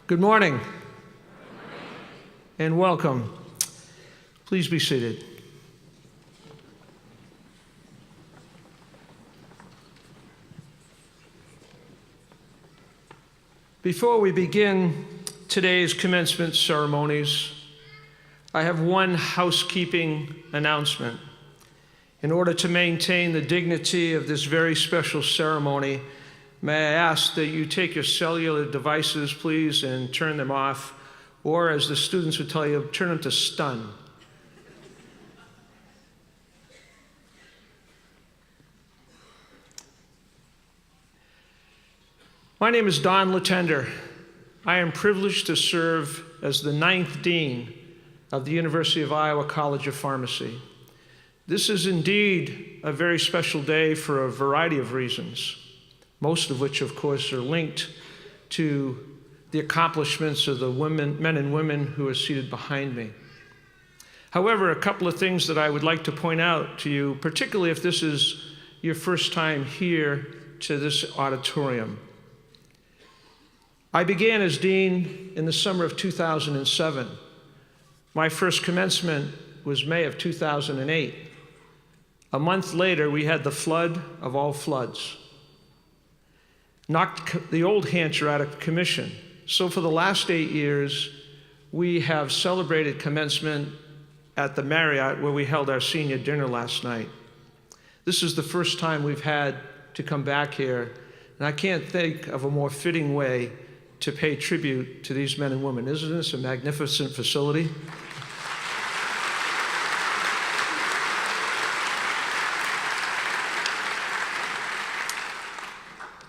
Good morning and welcome. Please be seated. Before we begin today's commencement ceremonies, I have one housekeeping announcement. In order to maintain the dignity of this very special ceremony, may I ask that you take your cellular devices, please, and turn them off, or as the students would tell you, turn them to stun. My name is Don Latender. I am privileged to serve as the 9th Dean of the University of Iowa College of Pharmacy. This is indeed a very special day for a variety of reasons, most of which, of course, are linked to the accomplishments of the men and women who are seated behind me. However, a couple of things that I would like to point out to you, particularly if this is your first time here to this auditorium. I began as dean in the summer of 2007. My first commencement was May of 2008. A month later, we had the flood of all floods. Knocked the old Hancher out of commission. So for the last 8 years, we have celebrated commencement at the Marriott where we held our senior dinner last night. This is the first time we've had to come back here, and I can't think of a more fitting way to pay tribute to these men and women. Isn't this a magnificent facility?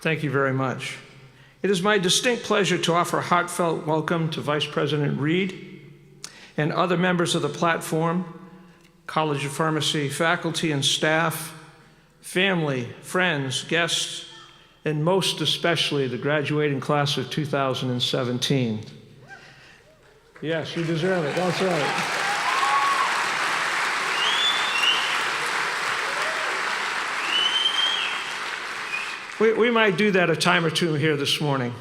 Thank you very much. It is my distinct pleasure to offer a heartfelt welcome to Vice President Reed and other members of the platform, College of Pharmacy faculty and staff, family, friends, guests, and most especially the graduating class of 2017. Yes, you deserve it. That's right. We might do that a time or two here this morning.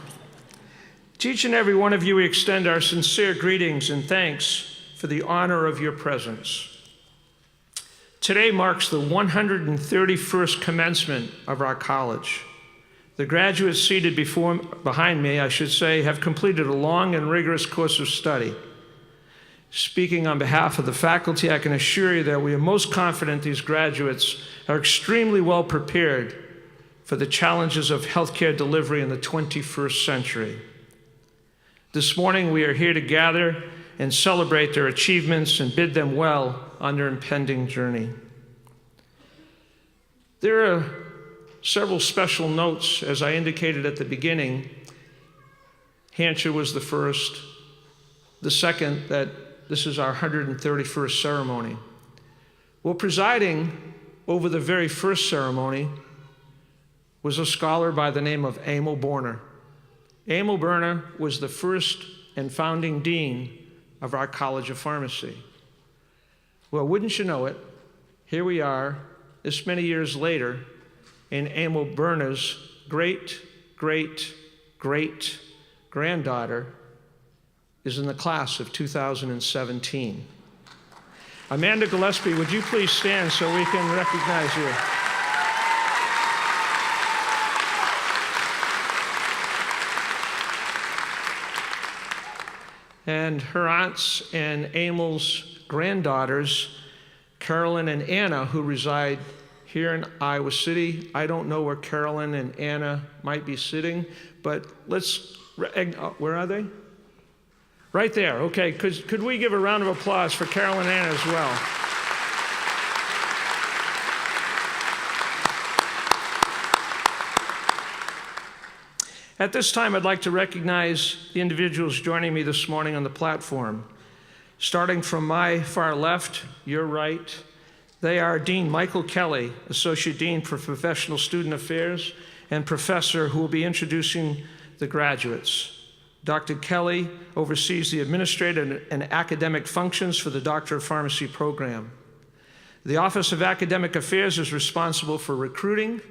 To each and every one of you, we extend our sincere greetings and thanks for the honor of your presence. Today marks the 131st commencement of our college. The graduates seated behind me, I should say, have completed a long and rigorous course of study. Speaking on behalf of the faculty, I can assure you that we are most confident these graduates are extremely well prepared for the challenges of healthcare delivery in the 21st century. This morning, we are here to gather and celebrate their achievements and bid them well on their impending journey. There are several special notes, as I indicated at the beginning. Hancher was the first. The second, that this is our 131st ceremony. Well, presiding over the very first ceremony was a scholar by the name of Emil Borner. Emil Borner was the first and founding dean of our College of Pharmacy. Well, wouldn't you know it, here we are, this many years later, and Emil Borner's great-great-great-granddaughter is in the class of 2017. Amanda Gillespie, would you please stand so we can recognize you? And her aunts and Emil's granddaughters, Carolyn and Anna, who reside here in Iowa City. I don't know where Carolyn and Anna might be sitting, but where are they? Right there, okay. Could we give a round of applause for Carolyn and Anna as well? At this time, I'd like to recognize the individuals joining me this morning on the platform. Starting from my far left, your right, they are Dean Michael Kelly, Associate Dean for Professional Student Affairs, and Professor who will be introducing the graduates. Dr. Kelly oversees the administrative and academic functions for the Doctor of Pharmacy program. The Office of Academic Affairs is responsible for recruiting,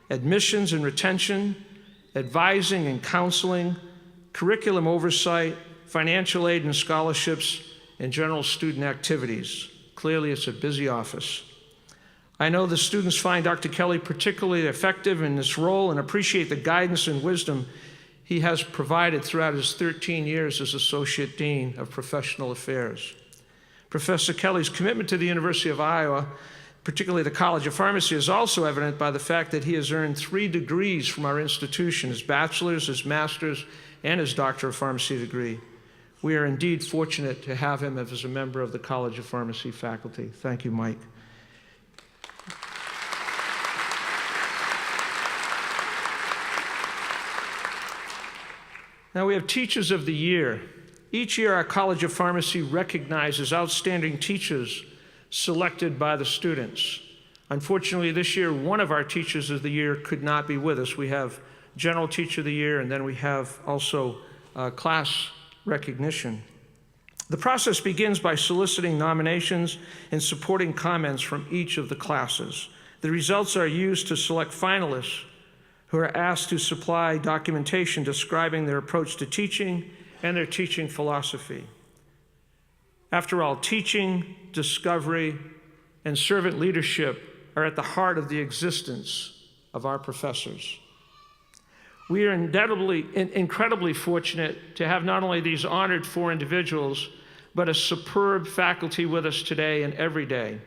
admissions and retention, advising and counseling, curriculum oversight, financial aid and scholarships, and general student activities. Clearly, it's a busy office. I know the students find Dr. Kelly particularly effective in this role and appreciate the guidance and wisdom he has provided throughout his 13 years as Associate Dean of Professional Affairs. Professor Kelly's commitment to the University of Iowa, particularly the College of Pharmacy, is also evident by the fact that he has earned 3 degrees from our institution, his bachelor's, his master's, and his Doctor of Pharmacy degree. We are indeed fortunate to have him as a member of the College of Pharmacy faculty. Thank you, Mike. Now we have Teachers of the Year. Each year our College of Pharmacy recognizes outstanding teachers selected by the students. Unfortunately, this year one of our Teachers of the Year could not be with us. We have General Teacher of the Year, and then we have also class recognition. The process begins by soliciting nominations and supporting comments from each of the classes. The results are used to select finalists who are asked to supply documentation describing their approach to teaching and their teaching philosophy. After all, teaching, discovery, and servant leadership are at the heart of the existence of our professors. We are incredibly fortunate to have not only these honored 4 individuals, but a superb faculty with us today and every day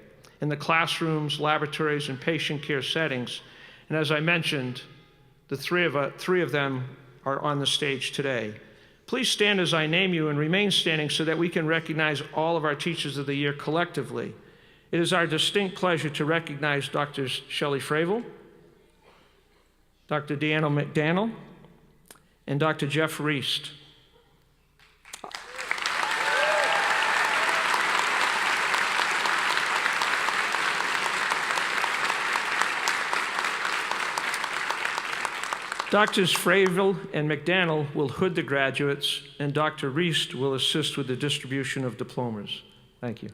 in the classrooms, laboratories, and patient care settings. And as I mentioned, the three of them are on the stage today. Please stand as I name you and remain standing so that we can recognize all of our Teachers of the Year collectively. It is our distinct pleasure to recognize Dr. Shelley Fravel, Dr. Deanna McDaniel, and Dr. Jeff Reist. Drs. Fravel and McDaniel will hood the graduates, and Dr. Reist will assist with the distribution of diplomas. Thank you.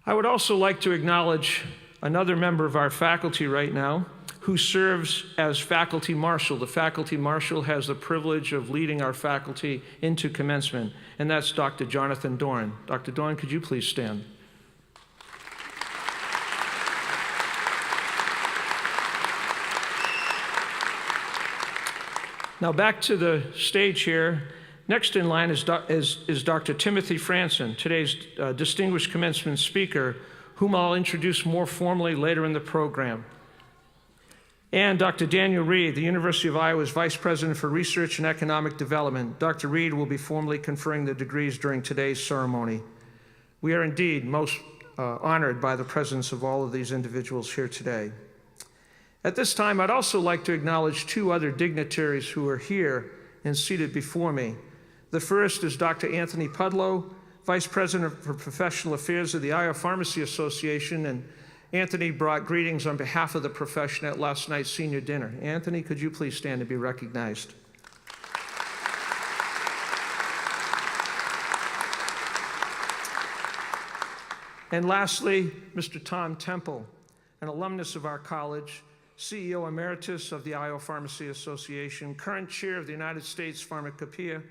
I would also like to acknowledge another member of our faculty right now who serves as Faculty Marshal. The Faculty Marshal has the privilege of leading our faculty into commencement, and that's Dr. Jonathan Dorn. Dr. Dorn, could you please stand? Now back to the stage here. Next in line is Dr. Timothy Franzen, today's distinguished commencement speaker, whom I'll introduce more formally later in the program. And Dr. Daniel Reed, the University of Iowa's Vice President for Research and Economic Development. Dr. Reed will be formally conferring the degrees during today's ceremony. We are indeed most honored by the presence of all of these individuals here today. At this time, I'd also like to acknowledge 2 other dignitaries who are here and seated before me. The first is Dr. Anthony Pedlow, Vice President for Professional Affairs of the Iowa Pharmacy Association, and Anthony brought greetings on behalf of the profession at last night's senior dinner. Anthony, could you please stand and be recognized? And lastly, Mr. Tom Temple, an alumnus of our college, CEO Emeritus of the Iowa Pharmacy Association, current chair of the United States Pharmacopoeia,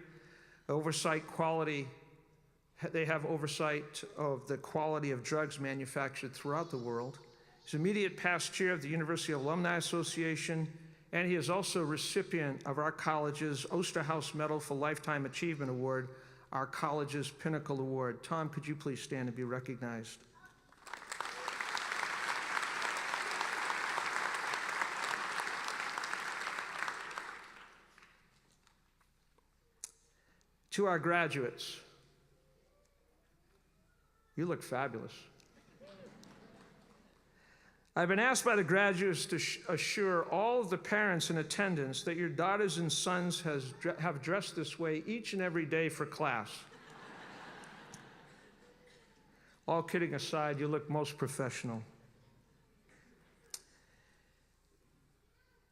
they have oversight of the quality of drugs manufactured throughout the world. He's immediate past chair of the University Alumni Association, and he is also recipient of our college's Osterhaus Medal for Lifetime Achievement Award, our college's Pinnacle Award. Tom, could you please stand and be recognized? To our graduates, you look fabulous. I've been asked by the graduates to assure all of the parents in attendance that your daughters and sons have dressed this way each and every day for class. All kidding aside, you look most professional.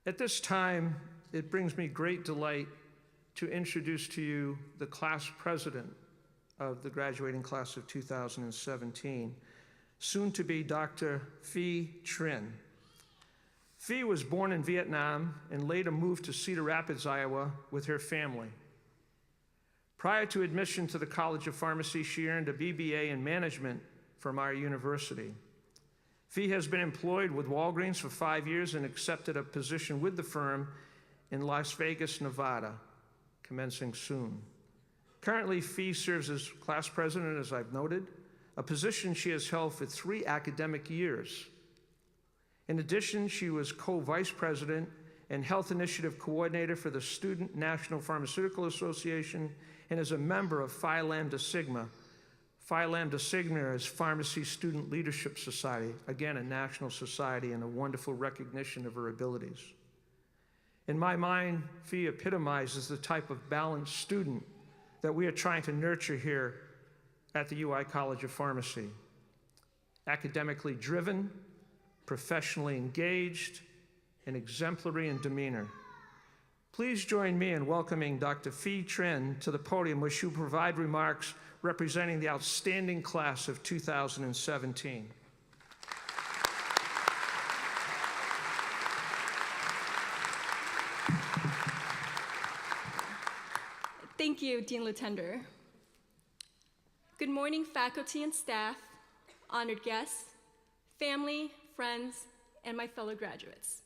At this time, it brings me great delight to introduce to you the class president of the graduating class of 2017, soon to be Dr. Phi Trin. Fee was born in Vietnam and later moved to Cedar Rapids, Iowa with her family. Prior to admission to the College of Pharmacy, she earned a BBA in management from our university. Fee has been employed with Walgreens for 5 years and accepted a position with the firm in Las Vegas, Nevada, commencing soon. Currently, Fee serves as class president, as I've noted, a position she has held for 3 academic years. In addition, she was co-vice president and health initiative coordinator for the Student National Pharmaceutical Association and is a member of Phi Lambda Sigma. Phi Lambda Sigma is Pharmacy Student Leadership Society, again, a national society and a wonderful recognition of her abilities. In my mind, Fee epitomizes the type of balanced student that we are trying to nurture here at the UI College of Pharmacy. Academically driven, professionally engaged, and exemplary in demeanor. Please join me in welcoming Dr. Fee Trin to the podium where she will provide remarks representing the outstanding class of 2017. Thank you, Dean Lutender. Good morning, faculty and staff, honored guests, family, friends, and my fellow graduates.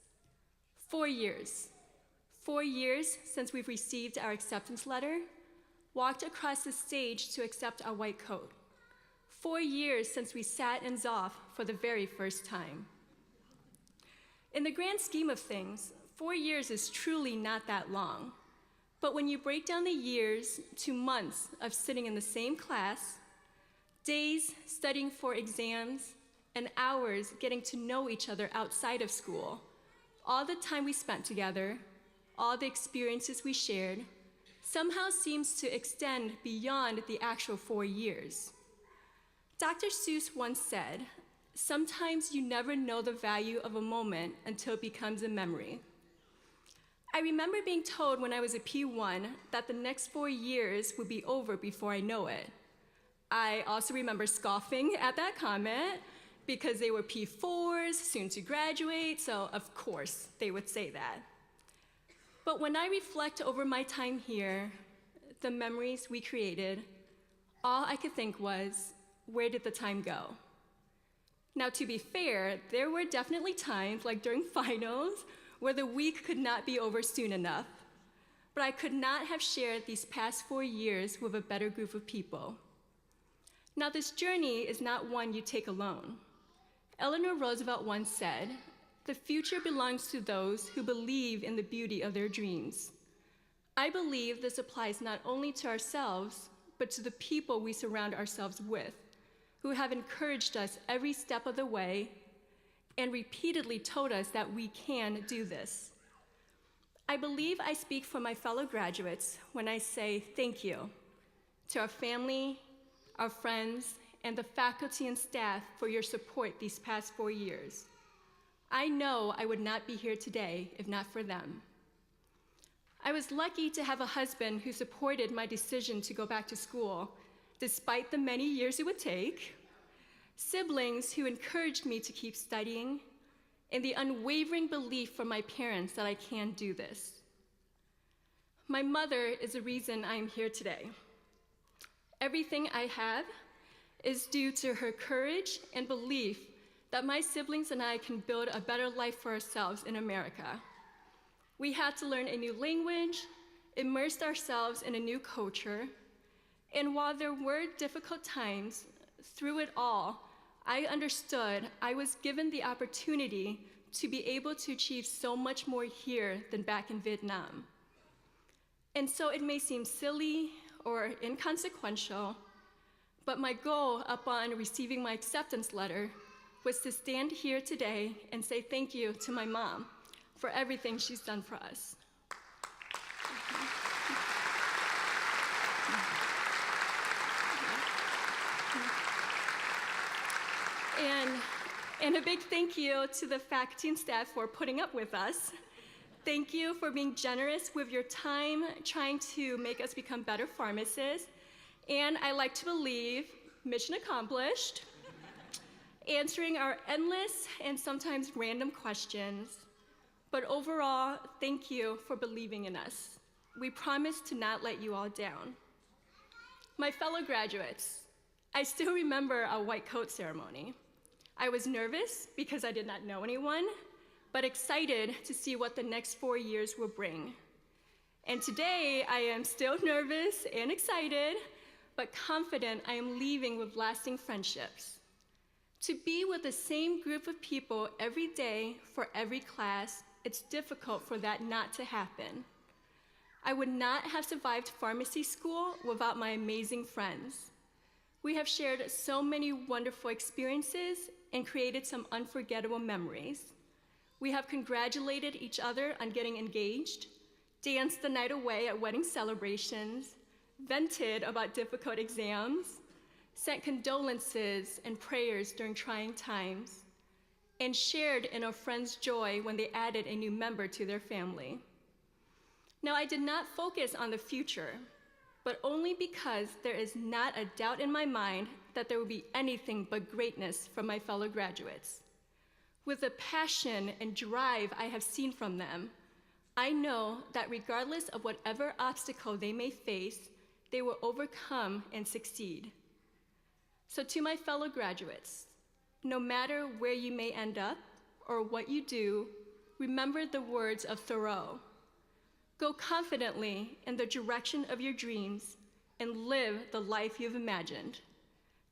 4 years. 4 years since we've received our acceptance letter, walked across the stage to accept our white coat. 4 years since we sat in Zoff for the very first time. In the grand scheme of things, 4 years is truly not that long. But when you break down the years to months of sitting in the same class, days studying for exams, and hours getting to know each other outside of school, all the time we spent together, all the experiences we shared, somehow seems to extend beyond the actual 4 years. Dr. Seuss once said, "Sometimes you never know the value of a moment until it becomes a memory." I remember being told when I was a P1 that the next 4 years would be over before I know it. I also remember scoffing at that comment because they were P4s, soon to graduate, so of course they would say that. But when I reflect over my time here, the memories we created, all I could think was, where did the time go? Now, to be fair, there were definitely times, like during finals, where the week could not be over soon enough. But I could not have shared these past 4 years with a better group of people. Now, this journey is not one you take alone. Eleanor Roosevelt once said, "The future belongs to those who believe in the beauty of their dreams." I believe this applies not only to ourselves, but to the people we surround ourselves with, who have encouraged us every step of the way and repeatedly told us that we can do this. I believe I speak for my fellow graduates when I say thank you to our family, our friends, and the faculty and staff for your support these past 4 years. I know I would not be here today if not for them. I was lucky to have a husband who supported my decision to go back to school, despite the many years it would take, siblings who encouraged me to keep studying, and the unwavering belief from my parents that I can do this. My mother is the reason I am here today. Everything I have is due to her courage and belief that my siblings and I can build a better life for ourselves in America. We had to learn a new language, immersed ourselves in a new culture, and while there were difficult times, through it all, I understood I was given the opportunity to be able to achieve so much more here than back in Vietnam. And so it may seem silly or inconsequential, but my goal upon receiving my acceptance letter was to stand here today and say thank you to my mom for everything she's done for us. And a big thank you to the faculty and staff for putting up with us. Thank you for being generous with your time, trying to make us become better pharmacists. And I like to believe, mission accomplished, answering our endless and sometimes random questions, But overall, thank you for believing in us. We promise to not let you all down. My fellow graduates, I still remember our white coat ceremony. I was nervous because I did not know anyone, but excited to see what the next 4 years will bring. And today, I am still nervous and excited, but confident I am leaving with lasting friendships. To be with the same group of people every day for every class, it's difficult for that not to happen. I would not have survived pharmacy school without my amazing friends. We have shared so many wonderful experiences and created some unforgettable memories. We have congratulated each other on getting engaged, danced the night away at wedding celebrations, vented about difficult exams, sent condolences and prayers during trying times, and shared in our friends' joy when they added a new member to their family. Now, I did not focus on the future, but only because there is not a doubt in my mind that there will be anything but greatness from my fellow graduates. With the passion and drive I have seen from them, I know that regardless of whatever obstacle they may face, they will overcome and succeed. So to my fellow graduates, no matter where you may end up or what you do, remember the words of Thoreau. Go confidently in the direction of your dreams and live the life you've imagined.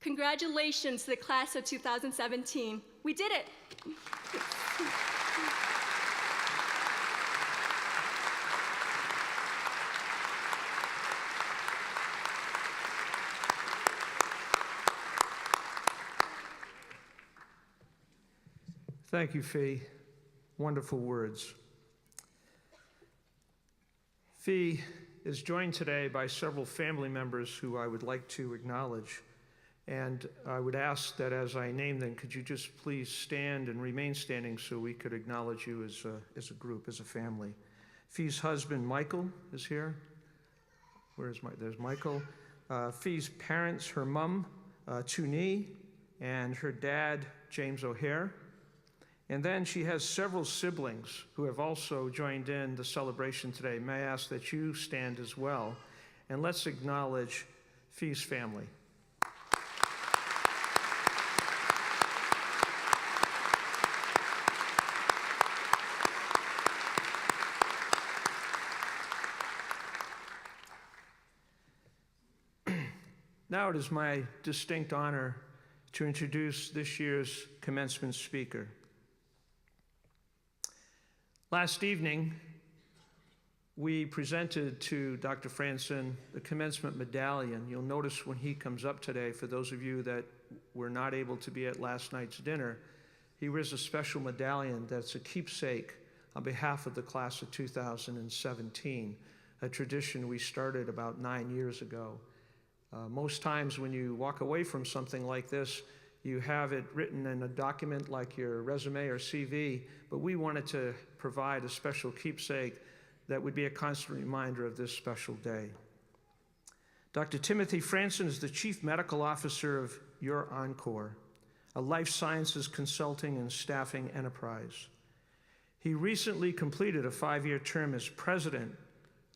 Congratulations to the class of 2017. We did it! Thank you, Fee. Wonderful words. Fee is joined today by several family members who I would like to acknowledge. And I would ask that as I name them, could you just please stand and remain standing so we could acknowledge you as a group, as a family. Fee's husband, Michael, is here. There's Michael. Fee's parents, her mom, Tuni, and her dad, James O'Hare. And then she has several siblings who have also joined in the celebration today. May I ask that you stand as well, and let's acknowledge Fee's family. Now it is my distinct honor to introduce this year's commencement speaker. Last evening, we presented to Dr. Frandsen the commencement medallion. You'll notice when he comes up today, for those of you that were not able to be at last night's dinner, he wears a special medallion that's a keepsake on behalf of the class of 2017, a tradition we started about 9 years ago. Most times when you walk away from something like this, you have it written in a document like your resume or CV, but we wanted to provide a special keepsake that would be a constant reminder of this special day. Dr. Timothy Franzen is the Chief Medical Officer of Your Encore, a life sciences consulting and staffing enterprise. He recently completed a 5-year term as President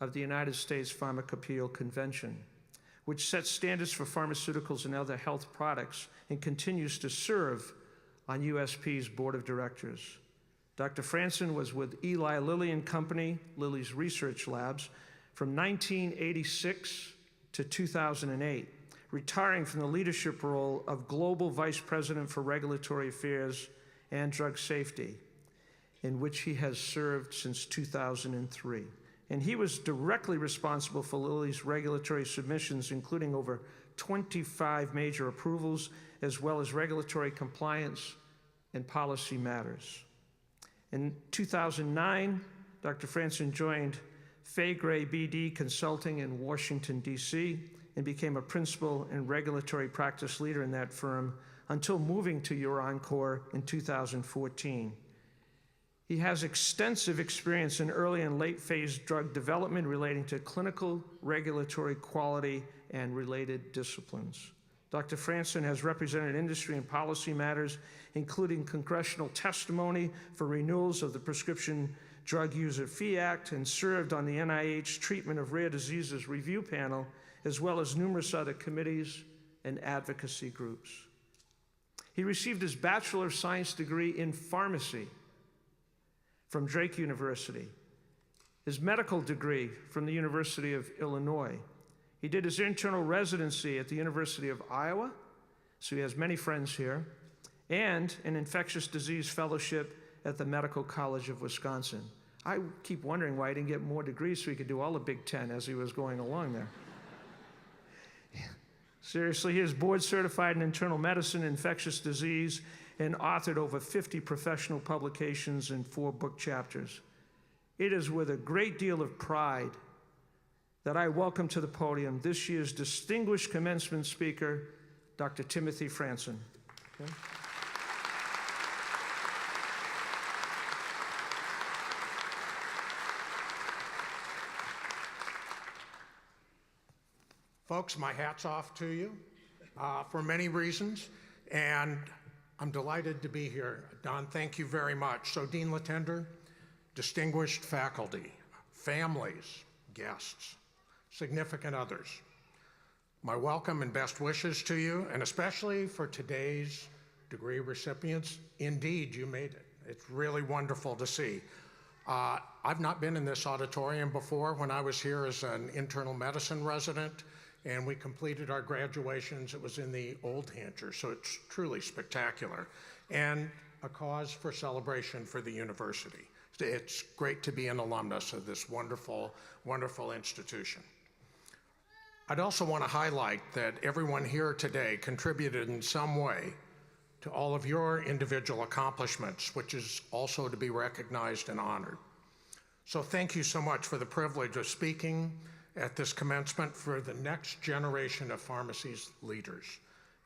of the United States Pharmacopeal Convention, which sets standards for pharmaceuticals and other health products and continues to serve on USP's board of directors. Dr. Franzen was with Eli Lilly and Company, Lilly's research labs, from 1986 to 2008, retiring from the leadership role of Global Vice President for Regulatory Affairs and Drug Safety, in which he has served since 2003. And he was directly responsible for Lilly's regulatory submissions, including over 25 major approvals, as well as regulatory compliance and policy matters. In 2009, Dr. Franzen joined Faegre BD Consulting in Washington, D.C., and became a principal and regulatory practice leader in that firm until moving to Your Encore in 2014. He has extensive experience in early and late phase drug development relating to clinical, regulatory, quality, and related disciplines. Dr. Franzen has represented industry and policy matters, including congressional testimony for renewals of the prescription Drug User Fee Act and served on the NIH Treatment of Rare Diseases Review Panel, as well as numerous other committees and advocacy groups. He received his Bachelor of Science degree in pharmacy from Drake University, his medical degree from the University of Illinois. He did his internal residency at the University of Iowa, so he has many friends here, and an infectious disease fellowship at the Medical College of Wisconsin. I keep wondering why he didn't get more degrees so he could do all the Big Ten as he was going along there. Seriously, he is board certified in internal medicine, infectious disease, and authored over 50 professional publications and 4 book chapters. It is with a great deal of pride that I welcome to the podium this year's distinguished commencement speaker, Dr. Timothy Franzen. Okay. Folks, my hat's off to you for many reasons, and I'm delighted to be here. Don, thank you very much. So, Dean Latender, distinguished faculty, families, guests, significant others, my welcome and best wishes to you, and especially for today's degree recipients. Indeed, you made it. It's really wonderful to see. I've not been in this auditorium before. When I was here as an internal medicine resident, and we completed our graduations, it was in the old Hancher, so it's truly spectacular, and a cause for celebration for the university. It's great to be an alumnus of this wonderful, wonderful institution. I'd also want to highlight that everyone here today contributed in some way to all of your individual accomplishments, which is also to be recognized and honored. So thank you so much for the privilege of speaking at this commencement for the next generation of pharmacy's leaders.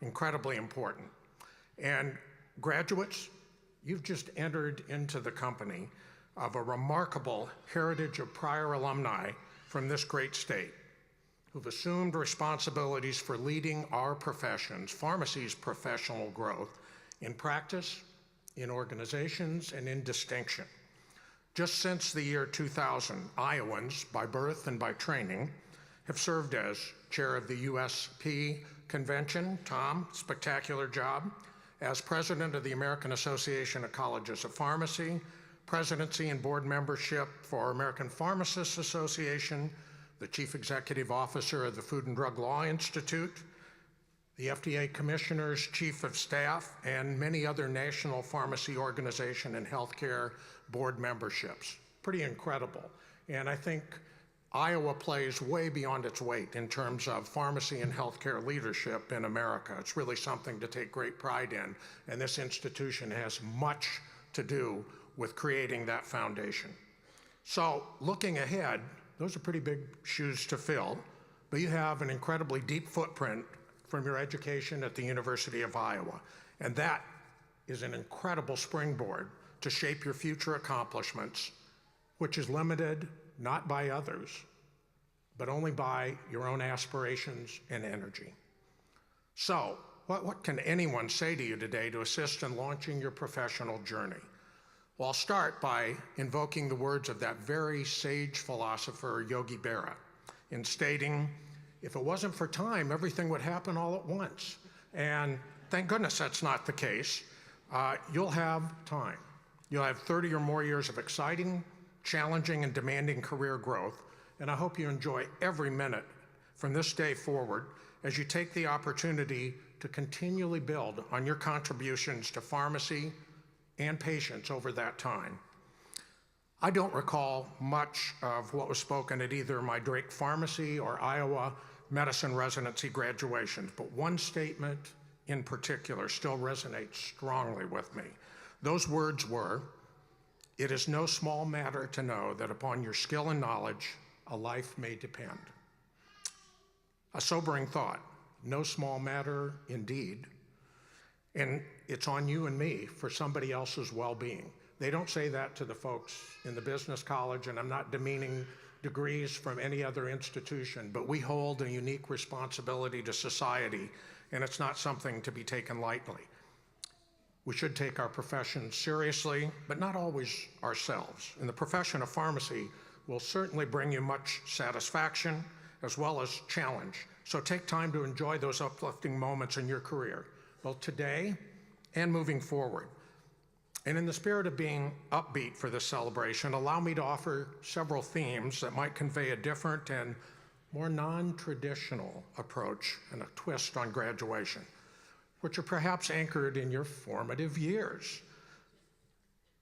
Incredibly important. And graduates, you've just entered into the company of a remarkable heritage of prior alumni from this great state who've assumed responsibilities for leading our professions, pharmacy's professional growth, in practice, in organizations, and in distinction. Just since the year 2000, Iowans, by birth and by training, have served as chair of the USP convention, Tom, spectacular job, as president of the American Association of Colleges of Pharmacy, presidency and board membership for American Pharmacists Association, the chief executive officer of the Food and Drug Law Institute, the FDA Commissioner's Chief of Staff, and many other national pharmacy organization and healthcare board memberships. Pretty incredible. And I think Iowa plays way beyond its weight in terms of pharmacy and healthcare leadership in America. It's really something to take great pride in, and this institution has much to do with creating that foundation. So looking ahead, those are pretty big shoes to fill, but you have an incredibly deep footprint from your education at the University of Iowa. And that is an incredible springboard to shape your future accomplishments, which is limited not by others, but only by your own aspirations and energy. So, what can anyone say to you today to assist in launching your professional journey? Well, I'll start by invoking the words of that very sage philosopher, Yogi Berra, in stating, if it wasn't for time, everything would happen all at once. And thank goodness that's not the case. You'll have time. You'll have 30 or more years of exciting, challenging, and demanding career growth. And I hope you enjoy every minute from this day forward as you take the opportunity to continually build on your contributions to pharmacy and patients over that time. I don't recall much of what was spoken at either my Drake Pharmacy or Iowa medicine residency graduations, but one statement in particular still resonates strongly with me. Those words were, "It is no small matter to know that upon your skill and knowledge, a life may depend." A sobering thought, no small matter indeed, and it's on you and me for somebody else's well-being. They don't say that to the folks in the business college, and I'm not demeaning degrees from any other institution, but we hold a unique responsibility to society, and it's not something to be taken lightly. We should take our profession seriously, but not always ourselves. And the profession of pharmacy will certainly bring you much satisfaction as well as challenge. So take time to enjoy those uplifting moments in your career, both today and moving forward. And in the spirit of being upbeat for this celebration, allow me to offer several themes that might convey a different and more non-traditional approach and a twist on graduation, which are perhaps anchored in your formative years.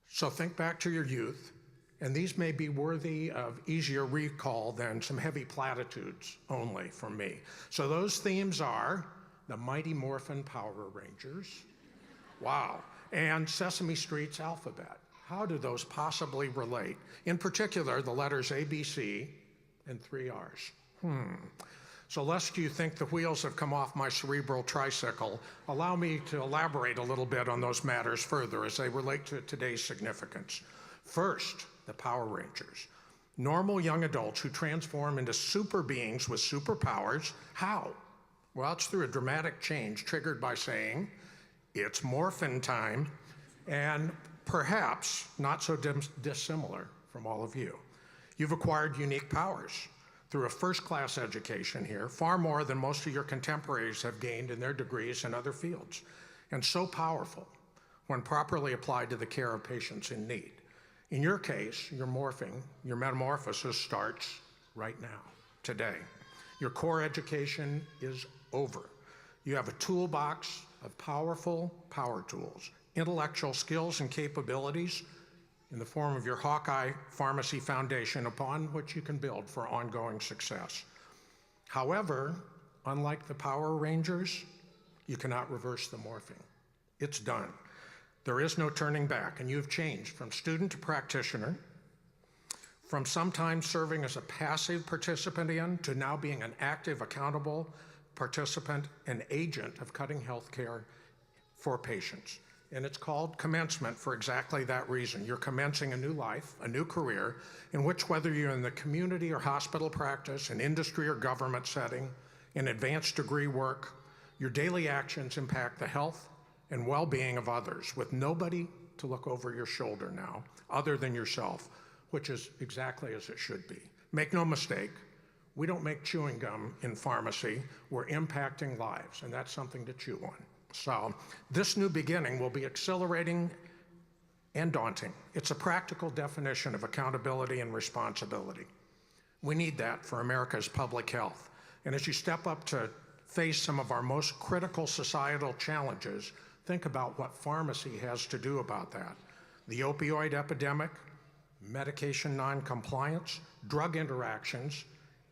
So think back to your youth, and these may be worthy of easier recall than some heavy platitudes only from me. So those themes are the Mighty Morphin Power Rangers, wow, and Sesame Street's alphabet. How do those possibly relate? In particular, the letters A, B, C, and 3 R's. So lest you think the wheels have come off my cerebral tricycle, allow me to elaborate a little bit on those matters further as they relate to today's significance. First, the Power Rangers. Normal young adults who transform into super beings with superpowers. How? Well, it's through a dramatic change triggered by saying, "It's morphin' time," and perhaps not so dissimilar from all of you. You've acquired unique powers through a first-class education here, far more than most of your contemporaries have gained in their degrees in other fields, and so powerful when properly applied to the care of patients in need. In your case, your morphing, your metamorphosis starts right now, today. Your core education is over. You have a toolbox of powerful power tools, intellectual skills and capabilities in the form of your Hawkeye Pharmacy Foundation upon which you can build for ongoing success. However, unlike the Power Rangers, you cannot reverse the morphing. It's done. There is no turning back, and you've changed from student to practitioner, from sometimes serving as a passive participant in to now being an active, accountable participant and agent of cutting health care for patients. And it's called commencement for exactly that reason. You're commencing a new life, a new career, in which whether you're in the community or hospital practice, an industry or government setting, in advanced degree work, your daily actions impact the health and well-being of others with nobody to look over your shoulder now other than yourself, which is exactly as it should be. Make no mistake, we don't make chewing gum in pharmacy. We're impacting lives, and that's something to chew on. So this new beginning will be exhilarating and daunting. It's a practical definition of accountability and responsibility. We need that for America's public health. And as you step up to face some of our most critical societal challenges, think about what pharmacy has to do about that. The opioid epidemic, medication non-compliance, drug interactions,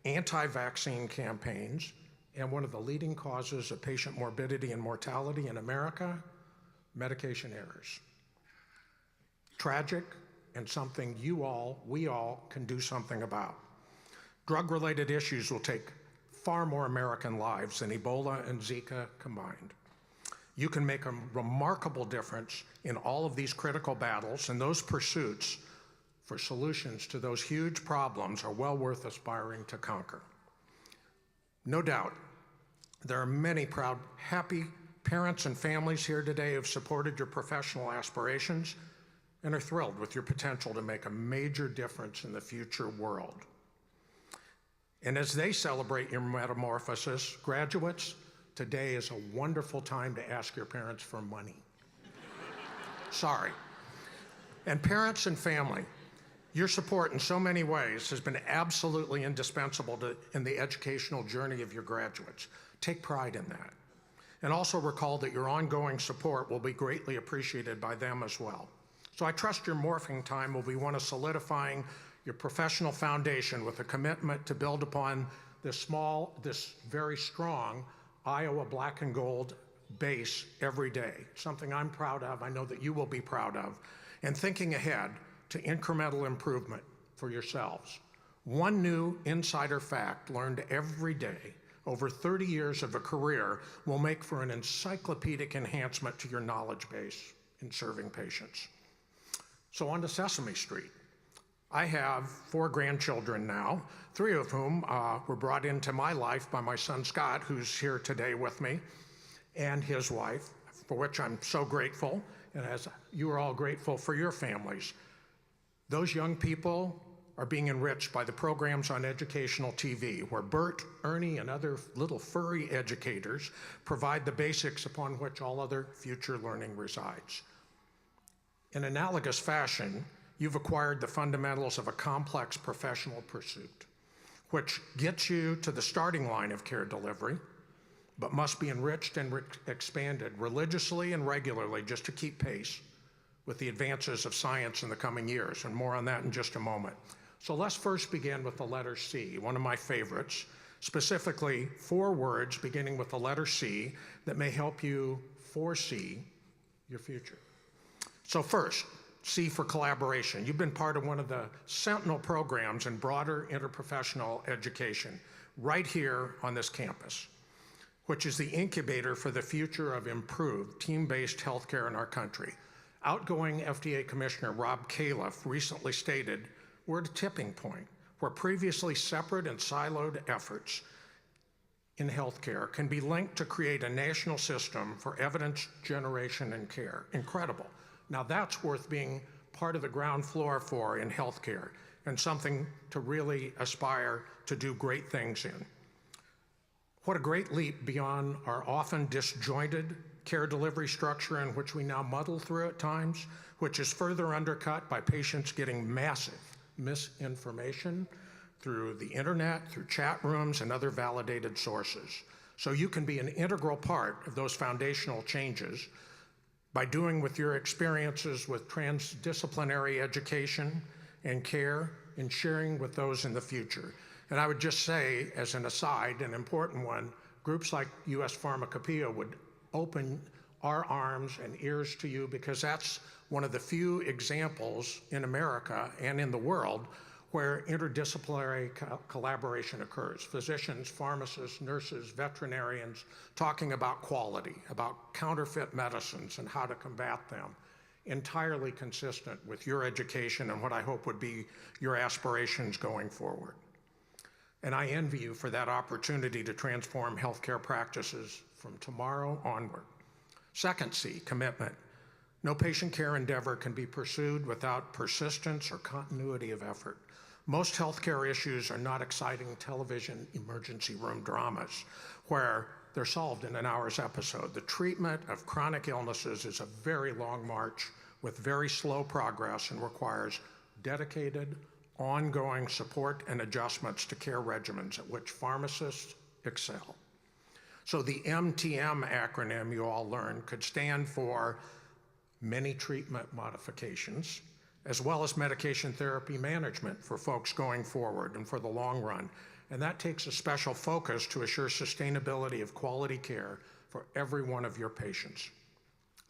anti-vaccine campaigns, and one of the leading causes of patient morbidity and mortality in America, medication errors. Tragic, and something we all can do something about. Drug-related issues will take far more American lives than Ebola and Zika combined. You can make a remarkable difference in all of these critical battles, and those pursuits for solutions to those huge problems are well worth aspiring to conquer. No doubt, there are many proud, happy parents and families here today who have supported your professional aspirations and are thrilled with your potential to make a major difference in the future world. And as they celebrate your metamorphosis, graduates, today is a wonderful time to ask your parents for money. Sorry. And parents and family, your support in so many ways has been absolutely indispensable in the educational journey of your graduates. Take pride in that. And also recall that your ongoing support will be greatly appreciated by them as well. So I trust your morphing time will be one of solidifying your professional foundation with a commitment to build upon this very strong Iowa black and gold base every day. Something I'm proud of, I know that you will be proud of. And thinking ahead to incremental improvement for yourselves. One new insider fact learned every day over 30 years of a career will make for an encyclopedic enhancement to your knowledge base in serving patients. So on to Sesame Street. I have 4 grandchildren now, 3 of whom were brought into my life by my son Scott, who's here today with me, and his wife, for which I'm so grateful. and as you are all grateful for your families, those young people are being enriched by the programs on educational TV, where Bert, Ernie, and other little furry educators provide the basics upon which all other future learning resides. In analogous fashion, you've acquired the fundamentals of a complex professional pursuit, which gets you to the starting line of care delivery, but must be enriched and expanded religiously and regularly just to keep pace with the advances of science in the coming years, and more on that in just a moment. So let's first begin with the letter C, one of my favorites, specifically 4 words beginning with the letter C that may help you foresee your future. So first, C for collaboration. You've been part of one of the sentinel programs in broader interprofessional education right here on this campus, which is the incubator for the future of improved team-based healthcare in our country. Outgoing FDA Commissioner Rob Califf recently stated, "We're at a tipping point where previously separate and siloed efforts in healthcare can be linked to create a national system for evidence generation and care." Incredible. Now that's worth being part of the ground floor for in healthcare, and something to really aspire to do great things in. What a great leap beyond our often disjointed care delivery structure in which we now muddle through at times, which is further undercut by patients getting massive misinformation through the internet, through chat rooms, and other validated sources. So you can be an integral part of those foundational changes by doing with your experiences with transdisciplinary education and care and sharing with those in the future. And I would just say, as an aside, an important one, groups like US Pharmacopoeia would open our arms and ears to you, because that's one of the few examples in America and in the world where interdisciplinary collaboration occurs. Physicians, pharmacists, nurses, veterinarians talking about quality, about counterfeit medicines and how to combat them, entirely consistent with your education and what I hope would be your aspirations going forward. And I envy you for that opportunity to transform healthcare practices from tomorrow onward. Second C, commitment. No patient care endeavor can be pursued without persistence or continuity of effort. Most healthcare issues are not exciting television emergency room dramas where they're solved in an hour's episode. The treatment of chronic illnesses is a very long march with very slow progress and requires dedicated, ongoing support and adjustments to care regimens at which pharmacists excel. So the MTM acronym you all learned could stand for many treatment modifications, as well as medication therapy management for folks going forward and for the long run. And that takes a special focus to assure sustainability of quality care for every one of your patients.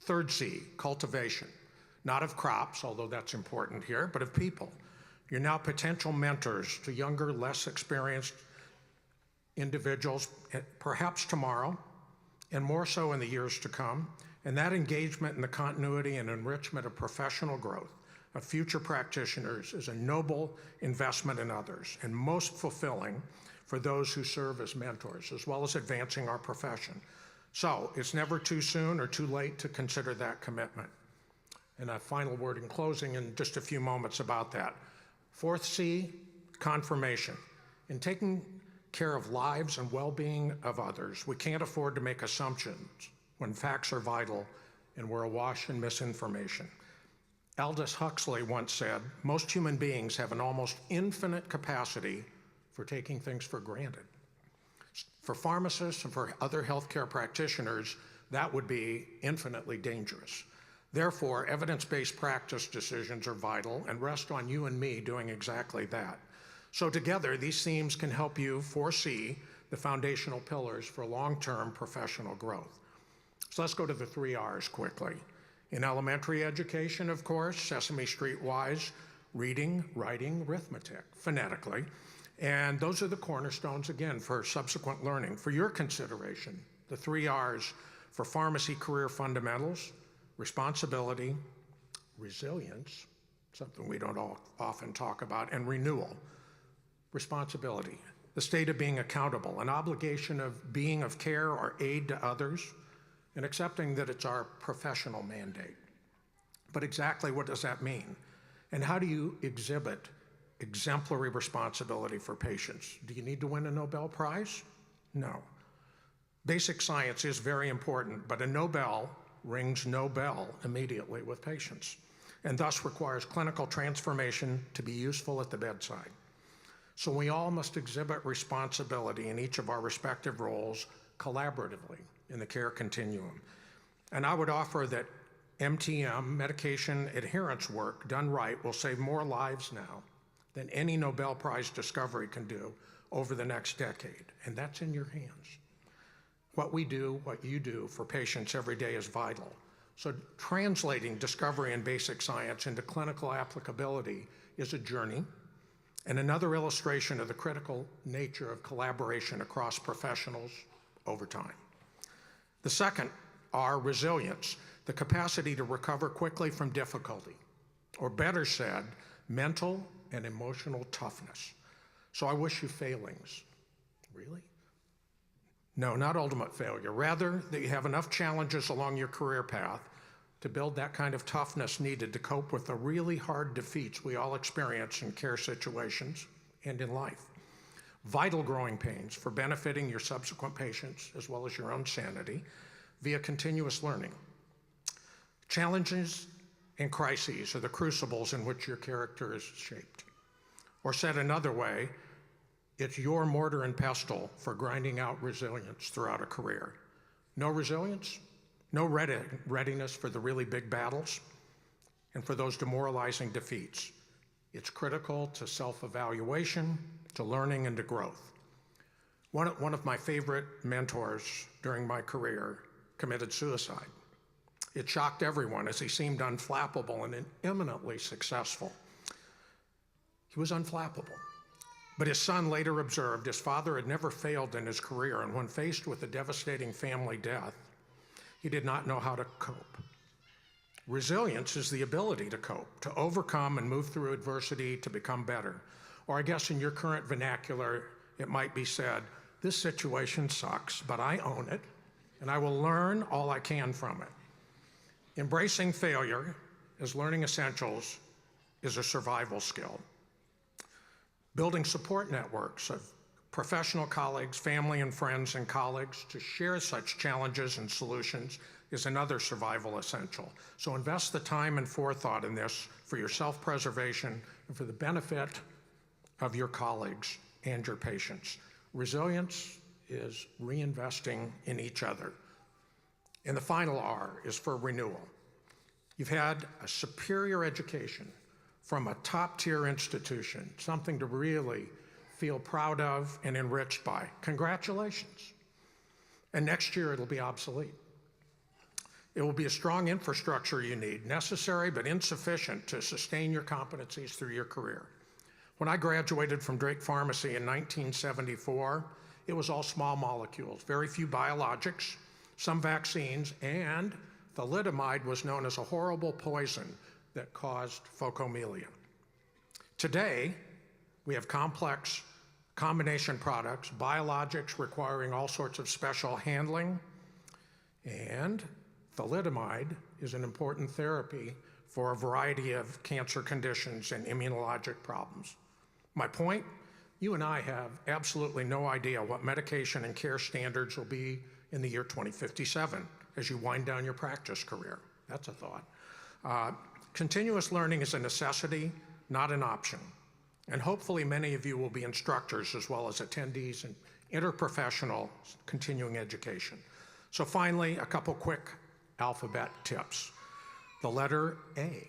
Third C, cultivation. Not of crops, although that's important here, but of people. You're now potential mentors to younger, less experienced individuals, perhaps tomorrow, and more so in the years to come. And that engagement in the continuity and enrichment of professional growth of future practitioners is a noble investment in others, and most fulfilling for those who serve as mentors, as well as advancing our profession. So it's never too soon or too late to consider that commitment. And a final word in closing in just a few moments about that. Fourth C, confirmation. In taking care of lives and well-being of others, we can't afford to make assumptions when facts are vital and we're awash in misinformation. Aldous Huxley once said, most human beings have an almost infinite capacity for taking things for granted. For pharmacists and for other healthcare practitioners, that would be infinitely dangerous. Therefore, evidence-based practice decisions are vital and rest on you and me doing exactly that. So together, these themes can help you foresee the foundational pillars for long-term professional growth. So let's go to the 3 R's quickly. In elementary education, of course, Sesame Street wise, reading, writing, arithmetic, phonetically. And those are the cornerstones, again, for subsequent learning. For your consideration, the 3 R's for pharmacy career fundamentals: responsibility, resilience, something we don't often talk about, and renewal. Responsibility, the state of being accountable, an obligation of being of care or aid to others, and accepting that it's our professional mandate. But exactly what does that mean? And how do you exhibit exemplary responsibility for patients? Do you need to win a Nobel Prize? No. Basic science is very important, but a Nobel rings no bell immediately with patients, and thus requires clinical transformation to be useful at the bedside. So we all must exhibit responsibility in each of our respective roles collaboratively in the care continuum. And I would offer that MTM, medication adherence work done right, will save more lives now than any Nobel Prize discovery can do over the next decade, and that's in your hands. What we do, what you do for patients every day is vital. So translating discovery in basic science into clinical applicability is a journey and another illustration of the critical nature of collaboration across professionals over time. The second are resilience, the capacity to recover quickly from difficulty, or better said, mental and emotional toughness. So I wish you failings. Really? No, not ultimate failure. Rather, that you have enough challenges along your career path to build that kind of toughness needed to cope with the really hard defeats we all experience in care situations and in life. Vital growing pains for benefiting your subsequent patients as well as your own sanity via continuous learning. Challenges and crises are the crucibles in which your character is shaped. Or said another way, it's your mortar and pestle for grinding out resilience throughout a career. No resilience, no readiness for the really big battles and for those demoralizing defeats. It's critical to self-evaluation, to learning, and to growth. One of my favorite mentors during my career committed suicide. It shocked everyone as he seemed unflappable and eminently successful. He was unflappable. But his son later observed his father had never failed in his career, and when faced with a devastating family death, he did not know how to cope. Resilience is the ability to cope, to overcome and move through adversity to become better. Or I guess in your current vernacular, it might be said, this situation sucks, but I own it, and I will learn all I can from it. Embracing failure as learning essentials is a survival skill. Building support networks of professional colleagues, family and friends and colleagues to share such challenges and solutions is another survival essential. So invest the time and forethought in this for your self-preservation and for the benefit of your colleagues and your patients. Resilience is reinvesting in each other. And the final R is for renewal. You've had a superior education from a top-tier institution, something to really feel proud of and enriched by. Congratulations. And next year it'll be obsolete. It will be a strong infrastructure you need, necessary but insufficient to sustain your competencies through your career. When I graduated from Drake Pharmacy in 1974, it was all small molecules, very few biologics, some vaccines, and thalidomide was known as a horrible poison that caused phocomelia. Today, we have complex combination products, biologics requiring all sorts of special handling, and thalidomide is an important therapy for a variety of cancer conditions and immunologic problems. My point, you and I have absolutely no idea what medication and care standards will be in the year 2057 as you wind down your practice career. That's a thought. Continuous learning is a necessity, not an option. And hopefully many of you will be instructors as well as attendees in interprofessional continuing education. So finally, a couple quick alphabet tips. The letter A,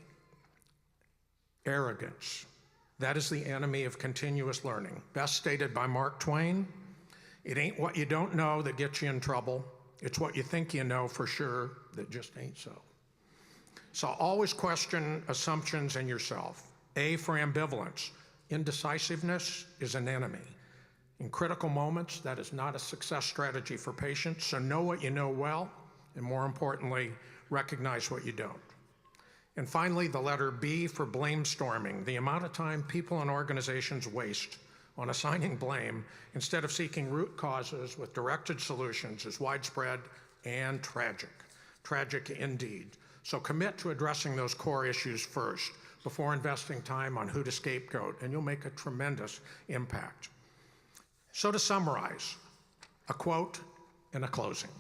arrogance. That is the enemy of continuous learning. Best stated by Mark Twain, it ain't what you don't know that gets you in trouble. It's what you think you know for sure that just ain't so. So always question assumptions in yourself. A for ambivalence. Indecisiveness is an enemy. In critical moments, that is not a success strategy for patients, so know what you know well, and more importantly, recognize what you don't. And finally, the letter B for blame storming, the amount of time people and organizations waste on assigning blame instead of seeking root causes with directed solutions is widespread and tragic. Tragic indeed. So commit to addressing those core issues first before investing time on who to scapegoat, and you'll make a tremendous impact. So to summarize, a quote and a closing.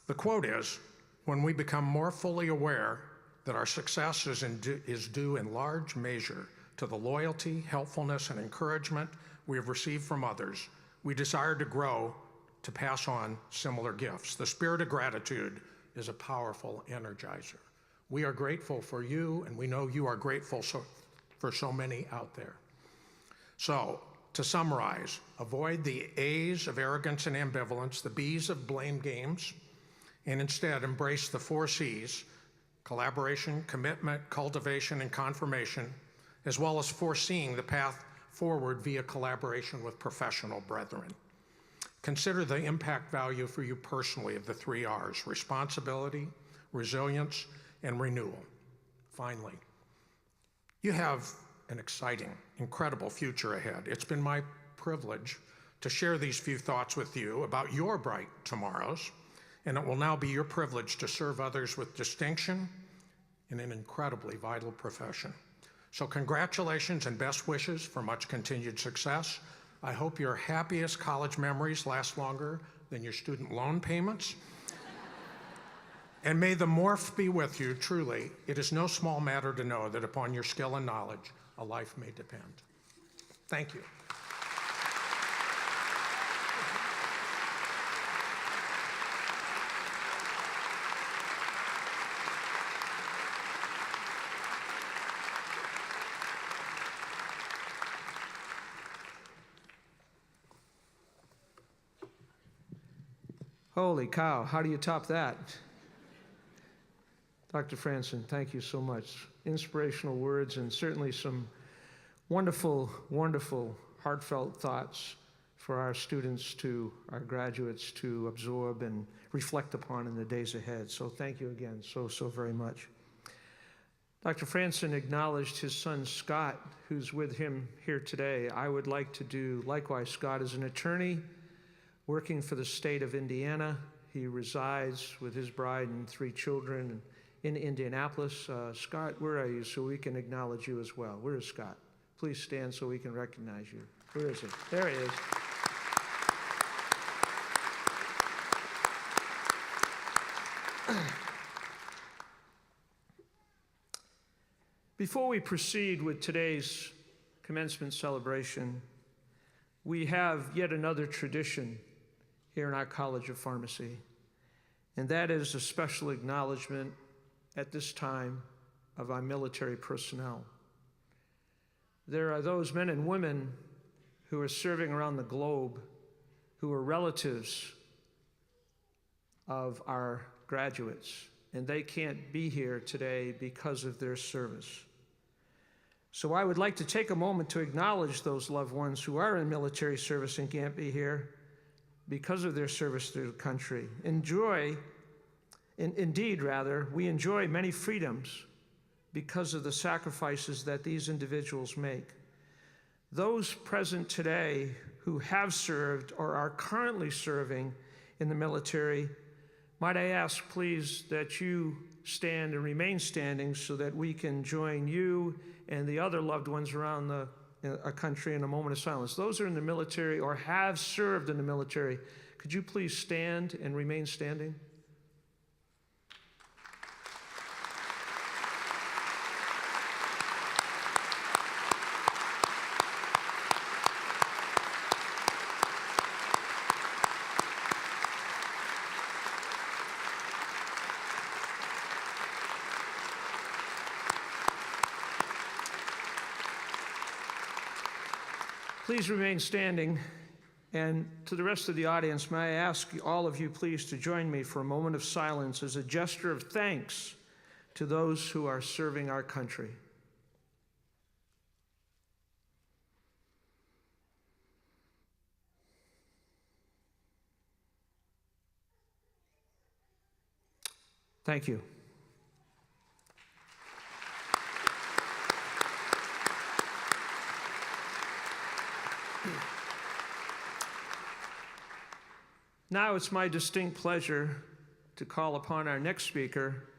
The quote is, when we become more fully aware that our success is due in large measure to the loyalty, helpfulness, and encouragement we have received from others, we desire to grow to pass on similar gifts. The spirit of gratitude is a powerful energizer. We are grateful for you, and we know you are grateful for so many out there. So, to summarize, avoid the A's of arrogance and ambivalence, the B's of blame games, and instead embrace the 4 C's: collaboration, commitment, cultivation, and confirmation, as well as foreseeing the path forward via collaboration with professional brethren. Consider the impact value for you personally of the 3 R's: responsibility, resilience, and renewal. Finally, you have an exciting, incredible future ahead. It's been my privilege to share these few thoughts with you about your bright tomorrows, and it will now be your privilege to serve others with distinction in an incredibly vital profession. So congratulations and best wishes for much continued success. I hope your happiest college memories last longer than your student loan payments. And may the morph be with you, truly. It is no small matter to know that upon your skill and knowledge, a life may depend. Thank you. Holy cow, how do you top that? Dr. Frandsen, thank you so much. Inspirational words and certainly some wonderful, wonderful, heartfelt thoughts for our students our graduates to absorb and reflect upon in the days ahead. So thank you again so very much. Dr. Franzen acknowledged his son Scott, who's with him here today. I would like to do likewise. Scott is an attorney working for the state of Indiana. He resides with his bride and 3 children in Indianapolis. Scott, where are you so we can acknowledge you as well? Where is Scott? Please stand so we can recognize you. Where is he? There he is. Before we proceed with today's commencement celebration, we have yet another tradition here in our College of Pharmacy, and that is a special acknowledgement at this time of our military personnel. There are those men and women who are serving around the globe who are relatives of our graduates, and they can't be here today because of their service. So I would like to take a moment to acknowledge those loved ones who are in military service and can't be here because of their service to the country. Indeed, we enjoy many freedoms because of the sacrifices that these individuals make. Those present today who have served or are currently serving in the military, might I ask, please, that you stand and remain standing so that we can join you and the other loved ones around our country in a moment of silence. Those who are in the military or have served in the military, could you please stand and remain standing? Please remain standing, and to the rest of the audience, may I ask all of you please to join me for a moment of silence as a gesture of thanks to those who are serving our country. Thank you. Now it's my distinct pleasure to call upon our next speaker,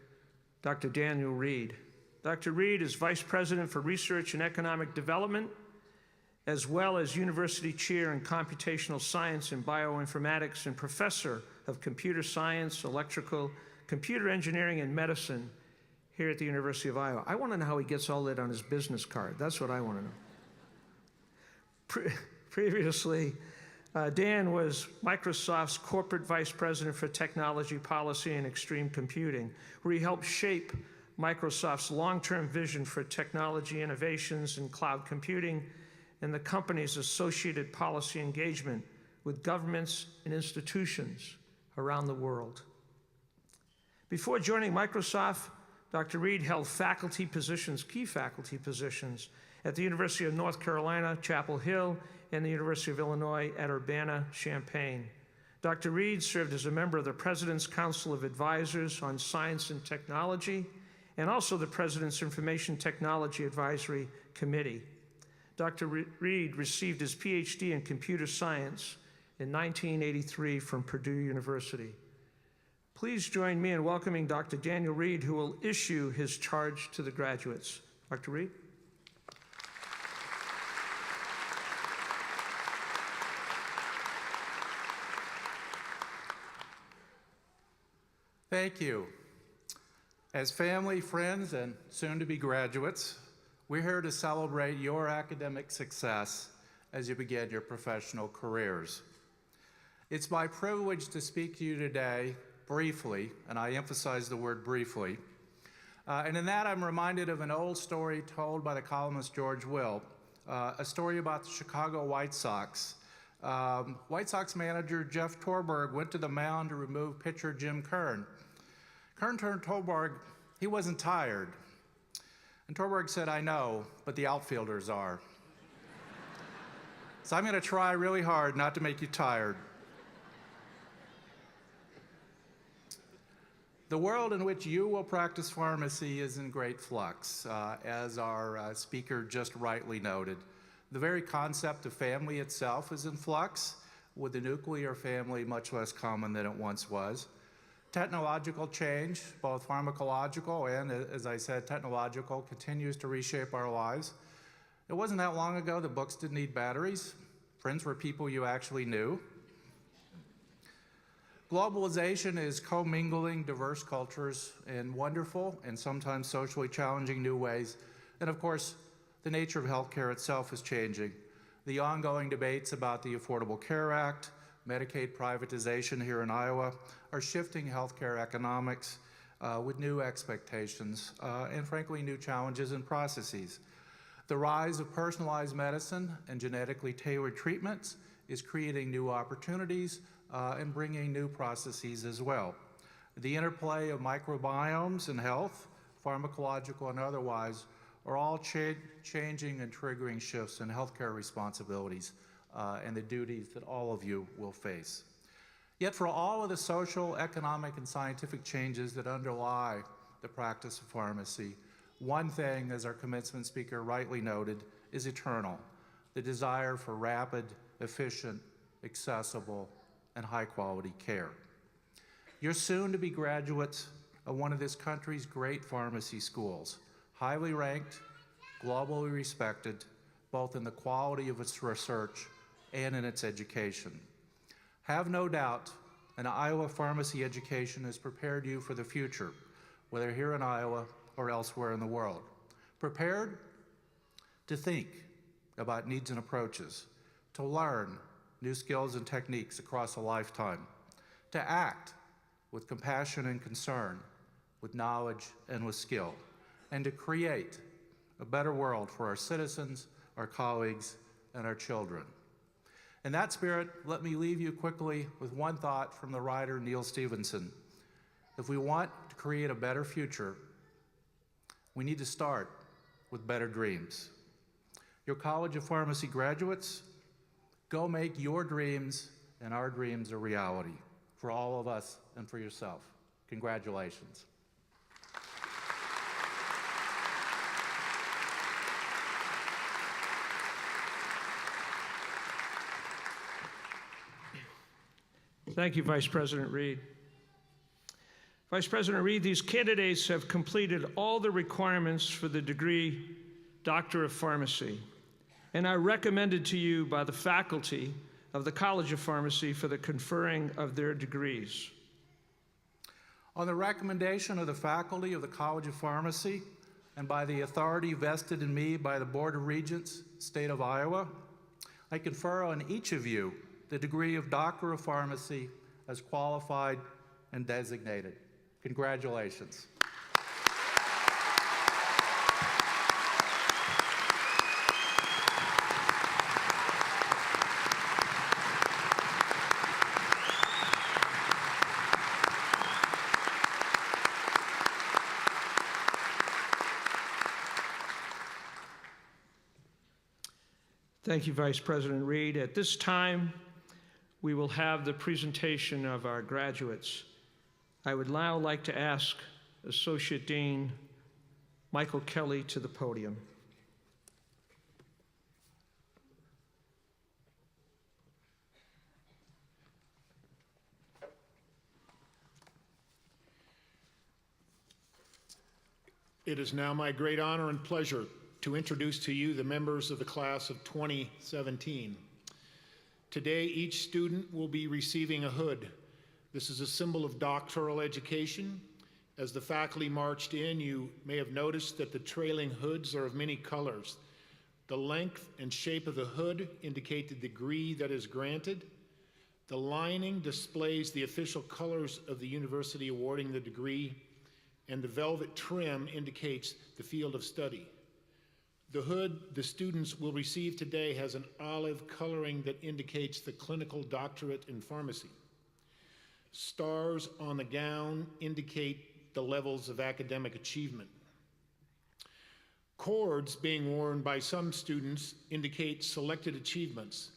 Dr. Daniel Reed. Dr. Reed is Vice President for Research and Economic Development, as well as University Chair in Computational Science and Bioinformatics and Professor of Computer Science, Electrical, Computer Engineering, and Medicine here at the University of Iowa. I want to know how he gets all that on his business card. That's what I want to know. Previously, Dan was Microsoft's Corporate Vice President for Technology Policy and Extreme Computing, where he helped shape Microsoft's long-term vision for technology innovations in cloud computing and the company's associated policy engagement with governments and institutions around the world. Before joining Microsoft, Dr. Reed held faculty positions, key faculty positions, at the University of North Carolina, Chapel Hill, and the University of Illinois at Urbana-Champaign. Dr. Reed served as a member of the President's Council of Advisors on Science and Technology, and also the President's Information Technology Advisory Committee. Dr. Reed received his PhD in computer science in 1983 from Purdue University. Please join me in welcoming Dr. Daniel Reed, who will issue his charge to the graduates. Dr. Reed? Thank you. As family, friends, and soon-to-be graduates, we're here to celebrate your academic success as you begin your professional careers. It's my privilege to speak to you today briefly, and I emphasize the word briefly. And in that, I'm reminded of an old story told by the columnist George Will, a story about the Chicago White Sox. White Sox manager Jeff Torberg went to the mound to remove pitcher Jim Kern. Kern turned Torberg, he wasn't tired. And Torberg said, "I know, but the outfielders are." So I'm going to try really hard not to make you tired. The world in which you will practice pharmacy is in great flux, as our speaker just rightly noted. The very concept of family itself is in flux, with the nuclear family much less common than it once was. Technological change, both pharmacological and, as I said, technological, continues to reshape our lives. It wasn't that long ago that books didn't need batteries. Friends were people you actually knew. Globalization is commingling diverse cultures in wonderful and sometimes socially challenging new ways. And of course, the nature of healthcare itself is changing. The ongoing debates about the Affordable Care Act, Medicaid privatization here in Iowa, are shifting healthcare economics with new expectations and frankly new challenges and processes. The rise of personalized medicine and genetically tailored treatments is creating new opportunities and bringing new processes as well. The interplay of microbiomes and health, pharmacological and otherwise, are all changing and triggering shifts in healthcare responsibilities and the duties that all of you will face. Yet for all of the social, economic, and scientific changes that underlie the practice of pharmacy, one thing, as our commencement speaker rightly noted, is eternal: the desire for rapid, efficient, accessible, and high-quality care. You're soon to be graduates of one of this country's great pharmacy schools, highly ranked, globally respected, both in the quality of its research and in its education. Have no doubt, an Iowa pharmacy education has prepared you for the future, whether here in Iowa or elsewhere in the world. Prepared to think about needs and approaches, to learn new skills and techniques across a lifetime, to act with compassion and concern, with knowledge and with skill, and to create a better world for our citizens, our colleagues, and our children. In that spirit, let me leave you quickly with one thought from the writer Neil Stephenson. If we want to create a better future, we need to start with better dreams. Your College of Pharmacy graduates, go make your dreams and our dreams a reality for all of us and for yourself. Congratulations. Thank you, Vice President Reed. Vice President Reed, these candidates have completed all the requirements for the degree Doctor of Pharmacy, and are recommended to you by the faculty of the College of Pharmacy for the conferring of their degrees. On the recommendation of the faculty of the College of Pharmacy and by the authority vested in me by the Board of Regents, State of Iowa, I confer on each of you the degree of Doctor of Pharmacy as qualified and designated. Congratulations. Thank you, Vice President Reed. At this time, we will have the presentation of our graduates. I would now like to ask Associate Dean Michael Kelly to the podium. It is now my great honor and pleasure to introduce to you the members of the class of 2017. Today, each student will be receiving a hood. This is a symbol of doctoral education. As the faculty marched in, you may have noticed that the trailing hoods are of many colors. The length and shape of the hood indicate the degree that is granted. The lining displays the official colors of the university awarding the degree, and the velvet trim indicates the field of study. The hood the students will receive today has an olive coloring that indicates the clinical doctorate in pharmacy. Stars on the gown indicate the levels of academic achievement. Cords being worn by some students indicate selected achievements.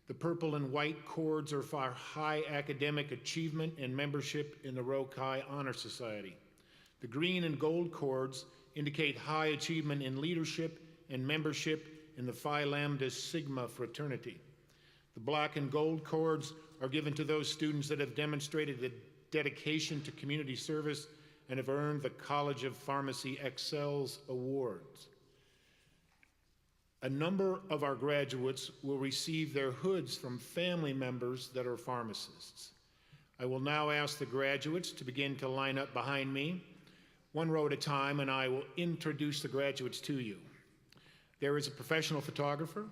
The purple and white cords are for high academic achievement and membership in the Rho Chi Honor Society. The green and gold cords indicate high achievement in leadership and membership in the Phi Lambda Sigma fraternity. The black and gold cords are given to those students that have demonstrated a dedication to community service and have earned the College of Pharmacy Excels Awards. A number of our graduates will receive their hoods from family members that are pharmacists. I will now ask the graduates to begin to line up behind me, one row at a time, and I will introduce the graduates to you. There is a professional photographer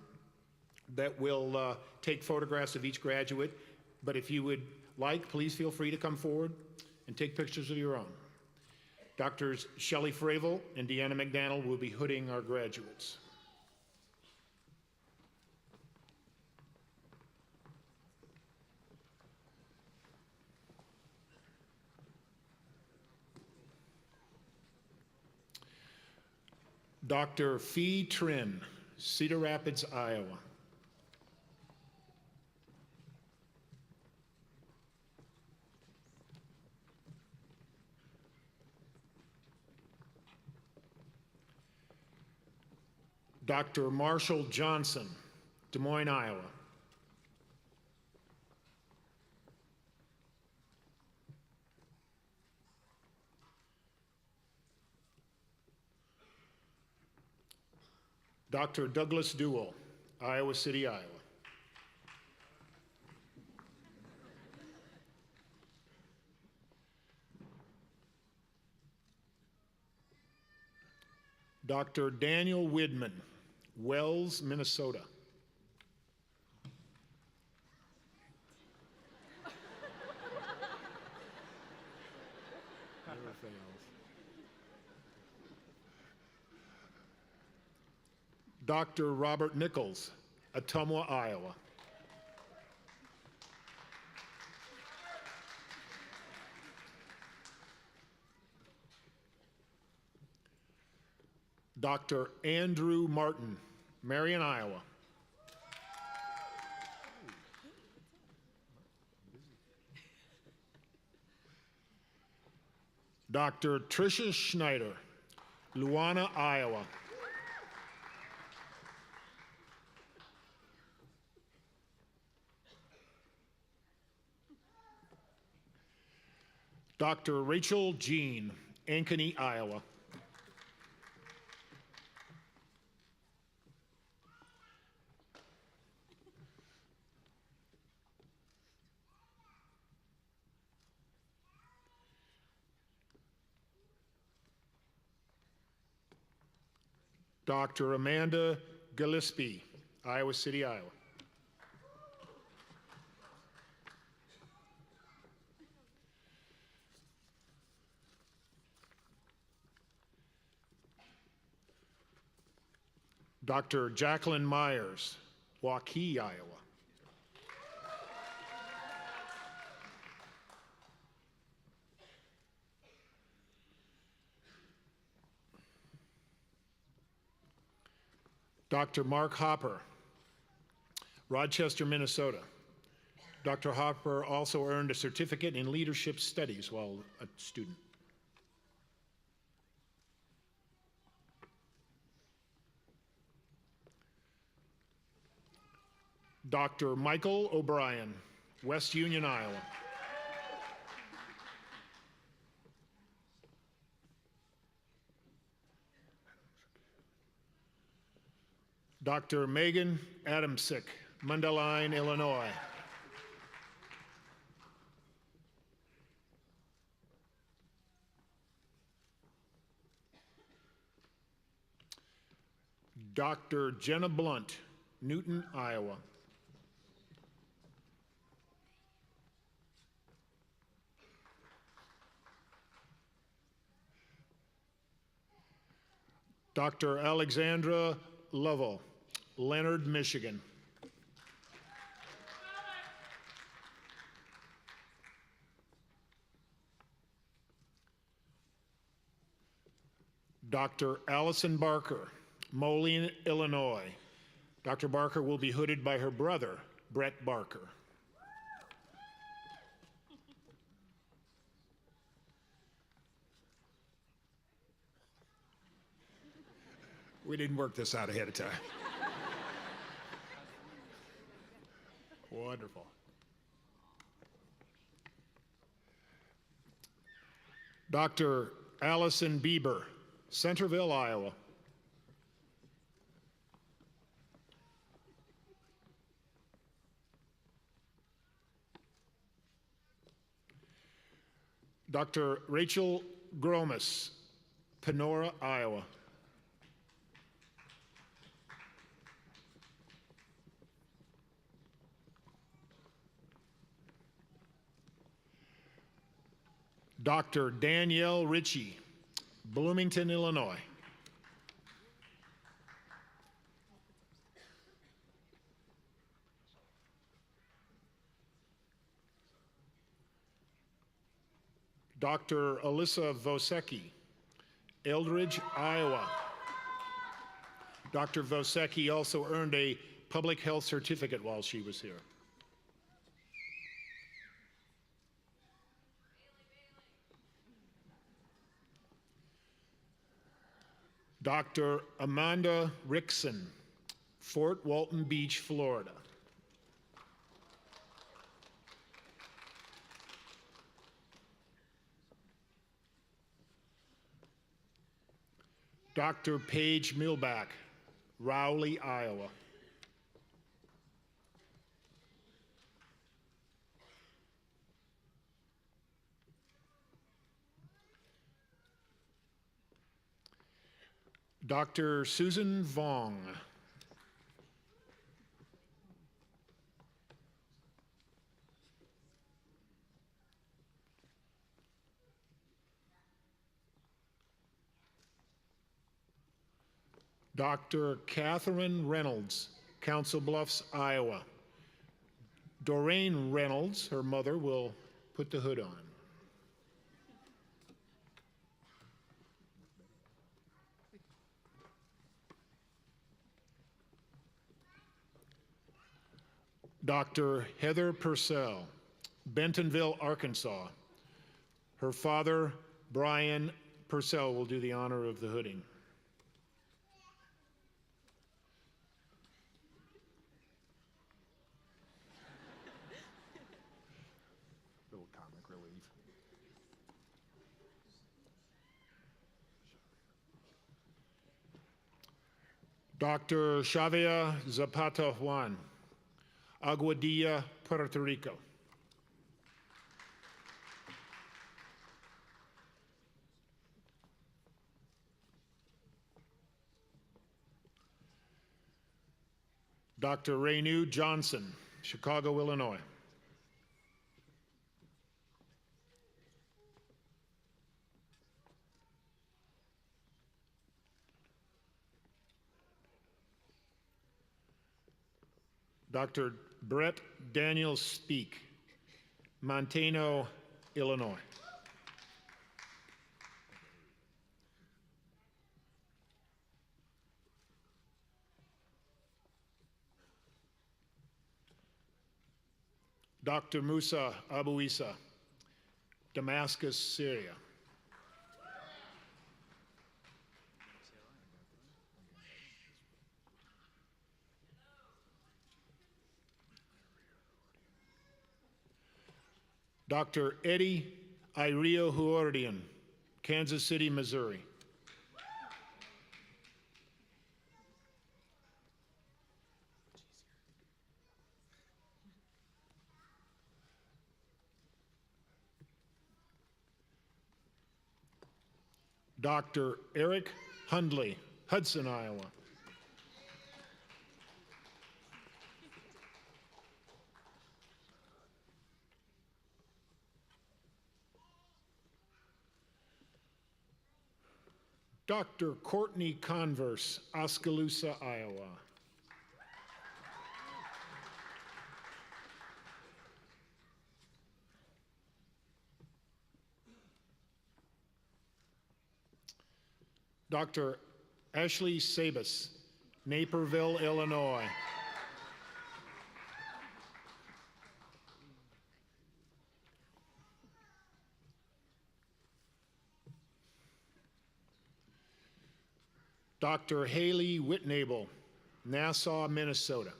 that will take photographs of each graduate, but if you would like, please feel free to come forward and take pictures of your own. Doctors Shelley Fravel and Deanna McDaniel will be hooding our graduates. Dr. Fee Trin, Cedar Rapids, Iowa. Dr. Marshall Johnson, Des Moines, Iowa. Dr. Douglas Duell, Iowa City, Iowa. Dr. Daniel Widman, Wells, Minnesota. Never fails. Dr. Robert Nichols, Ottumwa, Iowa. Dr. Andrew Martin, Marion, Iowa. Dr. Tricia Schneider, Luana, Iowa. Dr. Rachel Jean, Ankeny, Iowa. Dr. Amanda Gillespie, Iowa City, Iowa. Dr. Jacqueline Myers, Waukee, Iowa. Dr. Mark Hopper, Rochester, Minnesota. Dr. Hopper also earned a certificate in leadership studies while a student. Dr. Michael O'Brien, West Union, Iowa. Dr. Megan Adamsick, Mundelein, Illinois. Dr. Jenna Blunt, Newton, Iowa. Dr. Alexandra Lovell, Leonard, Michigan. Dr. Allison Barker, Moline, Illinois. Dr. Barker will be hooded by her brother, Brett Barker. We didn't work this out ahead of time. Wonderful. Dr. Allison Bieber, Centerville, Iowa. Dr. Rachel Gromas, Panora, Iowa. Dr. Danielle Ritchie, Bloomington, Illinois. Dr. Alyssa Vosecki, Eldridge, Iowa. Dr. Vosecki also earned a public health certificate while she was here. Dr. Amanda Rickson, Fort Walton Beach, Florida. Dr. Paige Milback, Rowley, Iowa. Dr. Susan Vong. Dr. Catherine Reynolds, Council Bluffs, Iowa. Doreen Reynolds, her mother, will put the hood on. Dr. Heather Purcell, Bentonville, Arkansas. Her father, Brian Purcell, will do the honor of the hooding. Little comic relief. Dr. Xavier Zapata Juan, Aguadilla, Puerto Rico. Dr. Raynu Johnson, Chicago, Illinois. Dr. Brett Daniel Speak, Montano, Illinois. Dr. Musa Abu Isa, Damascus, Syria. Dr. Eddie Irio Huordian, Kansas City, Missouri. Dr. Eric Hundley, Hudson, Iowa. Dr. Courtney Converse, Oskaloosa, Iowa. Dr. Ashley Sabas, Naperville, Illinois. Dr. Haley Whitnable, Nassau, Minnesota.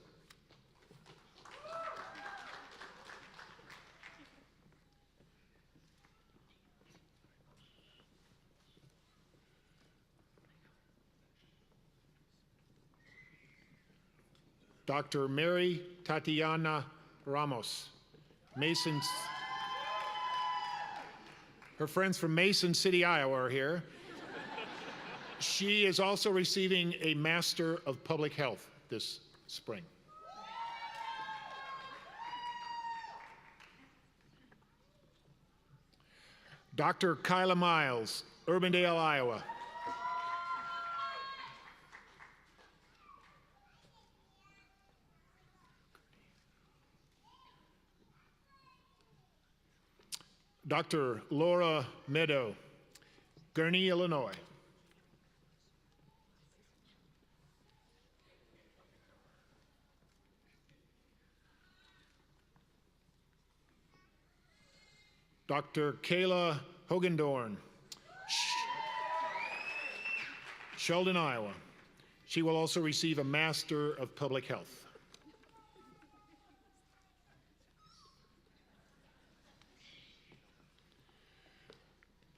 Dr. Mary Tatiana Ramos, Mason. Her friends from Mason City, Iowa are here. She is also receiving a Master of Public Health this spring. Dr. Kyla Miles, Urbandale, Iowa. Dr. Laura Meadow, Gurnee, Illinois. Dr. Kayla Hogendorn, Sheldon, Iowa. She will also receive a Master of Public Health.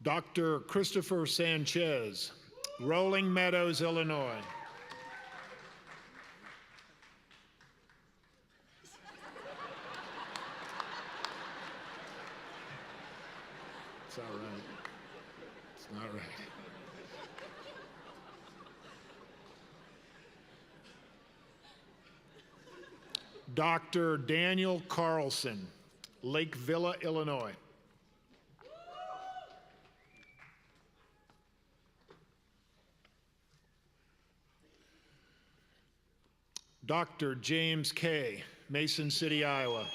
Dr. Christopher Sanchez, Rolling Meadows, Illinois. It's all right. It's not right. Dr. Daniel Carlson, Lake Villa, Illinois. Dr. James Kay, Mason City, Iowa.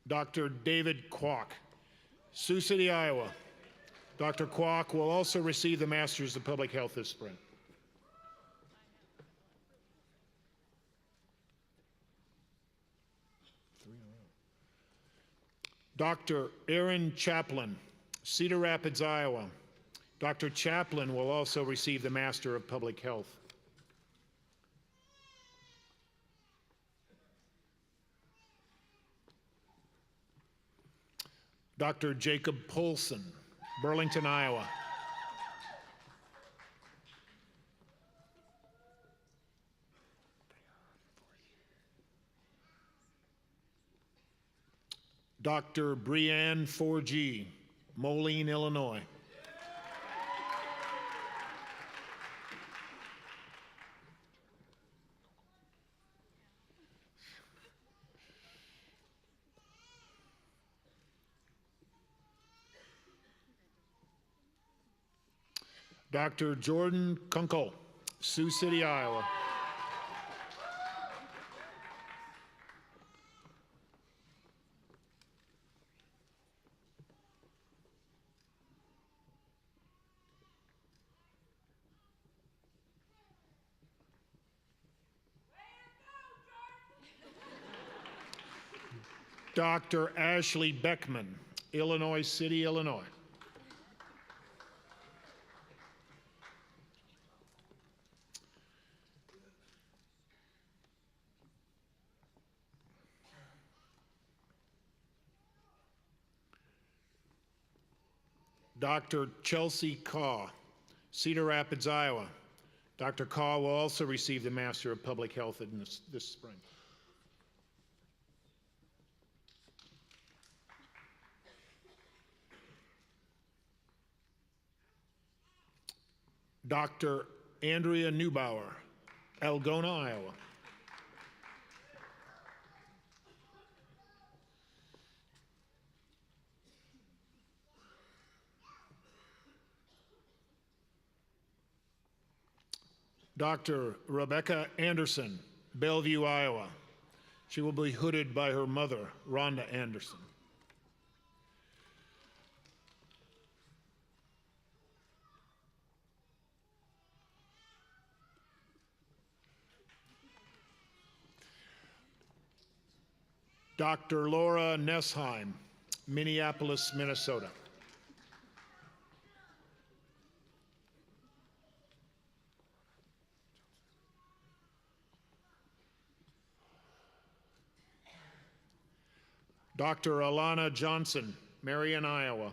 Dr. David Kwok, Sioux City, Iowa. Dr. Kwok will also receive the Masters of Public Health this spring. Dr. Aaron Chaplin, Cedar Rapids, Iowa. Dr. Chaplin will also receive the Master of Public Health. Dr. Jacob Polson, Burlington, Iowa. Dr. Brianne 4G, Moline, Illinois. Dr. Jordan Kunkel, Sioux City, Iowa. Dr. Ashley Beckman, Illinois City, Illinois. Dr. Chelsea Kaw, Cedar Rapids, Iowa. Dr. Kaw will also receive the Master of Public Health in this spring. Dr. Andrea Neubauer, Algona, Iowa. Dr. Rebecca Anderson, Bellevue, Iowa. She will be hooded by her mother, Rhonda Anderson. Dr. Laura Nessheim, Minneapolis, Minnesota. Dr. Alana Johnson, Marion, Iowa.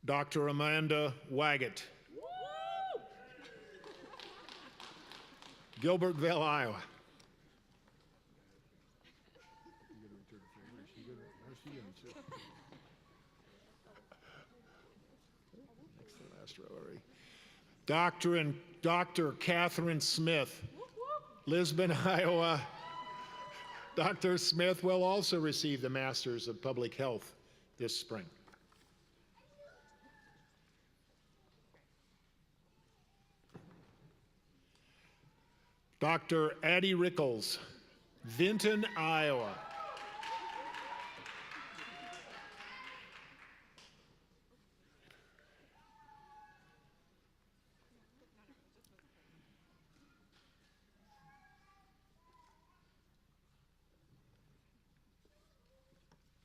Dr. Amanda Waggett, Gilbertville, Iowa. Dr. Catherine Smith, Lisbon, Iowa. Dr. Smith will also receive the Masters of Public Health this spring. Dr. Addie Rickles, Vinton, Iowa.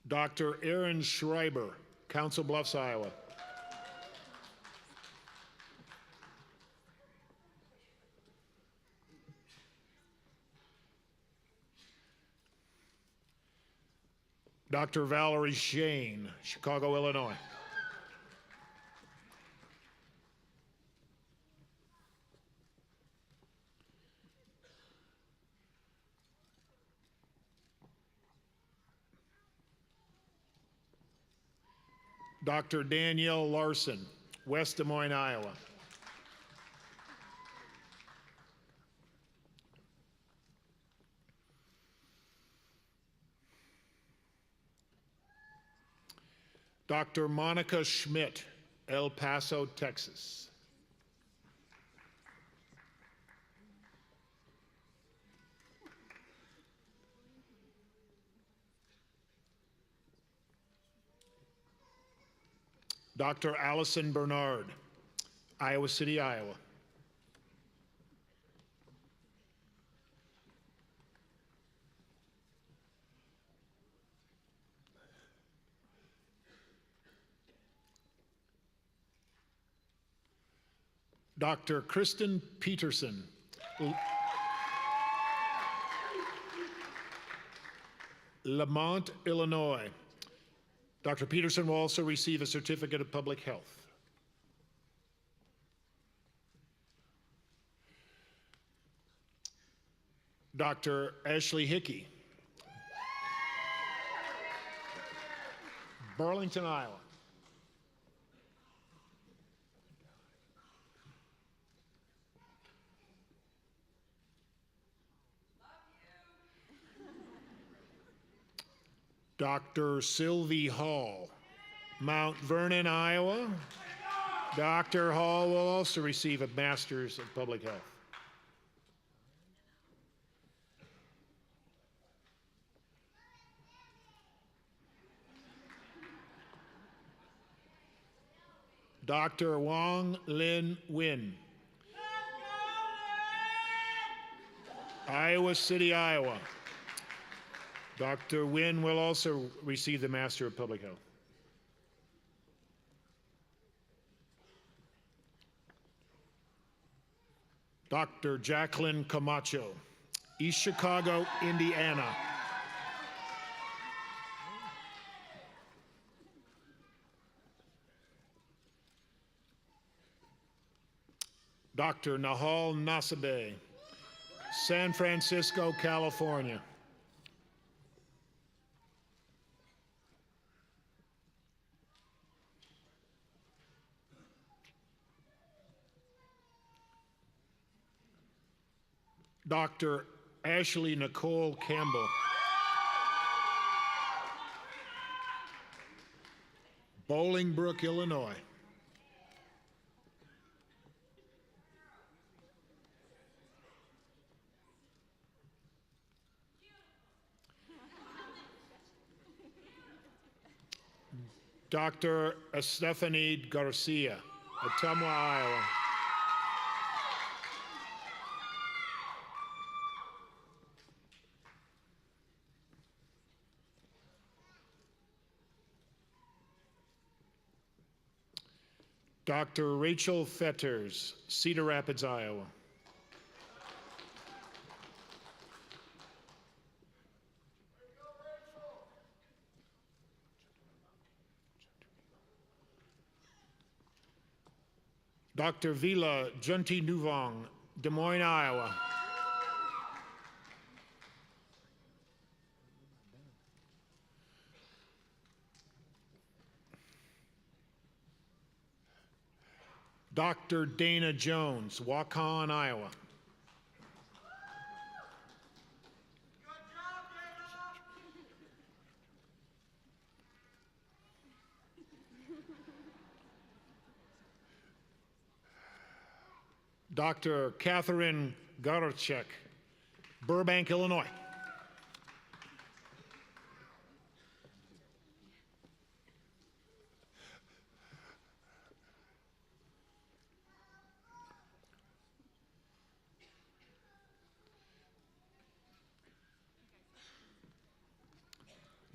Dr. Aaron Schreiber, Council Bluffs, Iowa. Dr. Valerie Shane, Chicago, Illinois. Dr. Danielle Larson, West Des Moines, Iowa. Dr. Monica Schmidt, El Paso, Texas. Dr. Allison Bernard, Iowa City, Iowa. Dr. Kristen Peterson, Lamont, Illinois. Dr. Peterson will also receive a certificate of public health. Dr. Ashley Hickey, Burlington, Iowa. Dr. Sylvie Hall, Mount Vernon, Iowa. Dr. Hall will also receive a Master's of Public Health. Dr. Wong Lin Win, Iowa City, Iowa. Dr. Win will also receive the Master of Public Health. Dr. Jacqueline Camacho, East Chicago, Indiana. Dr. Nahal Nasabe, San Francisco, California. Dr. Ashley Nicole Campbell, Bolingbrook, Illinois. Dr. Stephanie Garcia, Ottumwa, Iowa. Dr. Rachel Fetters, Cedar Rapids, Iowa. Dr. Vila Junti Nuvong, Des Moines, Iowa. Dr. Dana Jones, Waukon, Iowa. Dr. Catherine Garchek, Burbank, Illinois.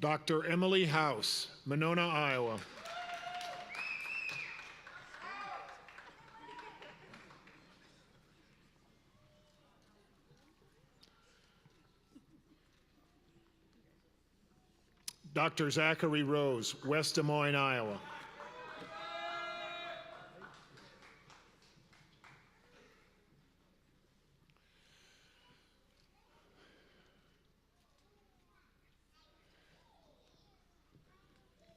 Dr. Emily House, Monona, Iowa. Dr. Zachary Rose, West Des Moines, Iowa.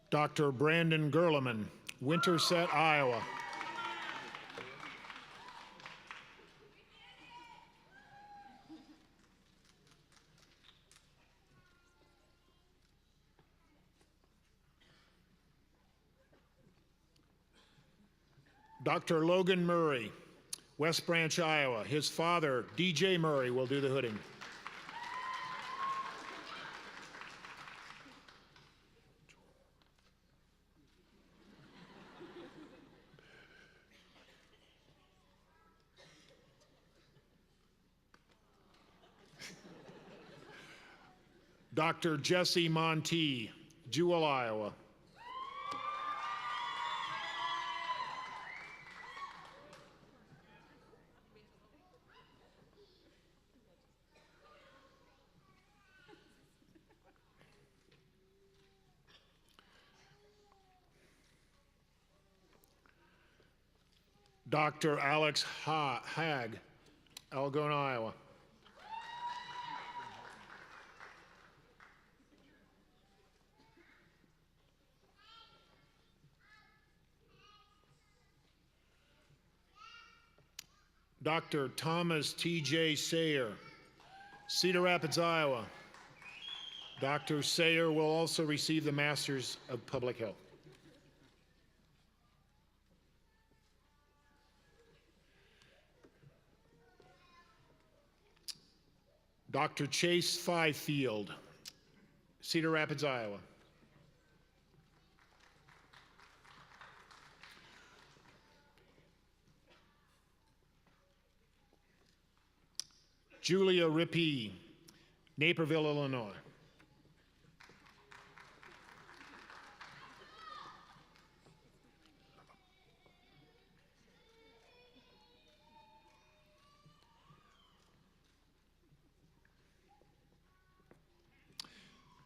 Dr. Brandon Gerleman, Winterset, Iowa. Dr. Logan Murray, West Branch, Iowa. His father, DJ Murray, will do the hooding. Dr. Jesse Monti, Jewel, Iowa. Dr. Alex Hag, Algona, Iowa. Dr. Thomas T.J. Sayer, Cedar Rapids, Iowa. Dr. Sayer will also receive the Masters of Public Health. Dr. Chase Fifield, Cedar Rapids, Iowa. Julia Rippey, Naperville, Illinois.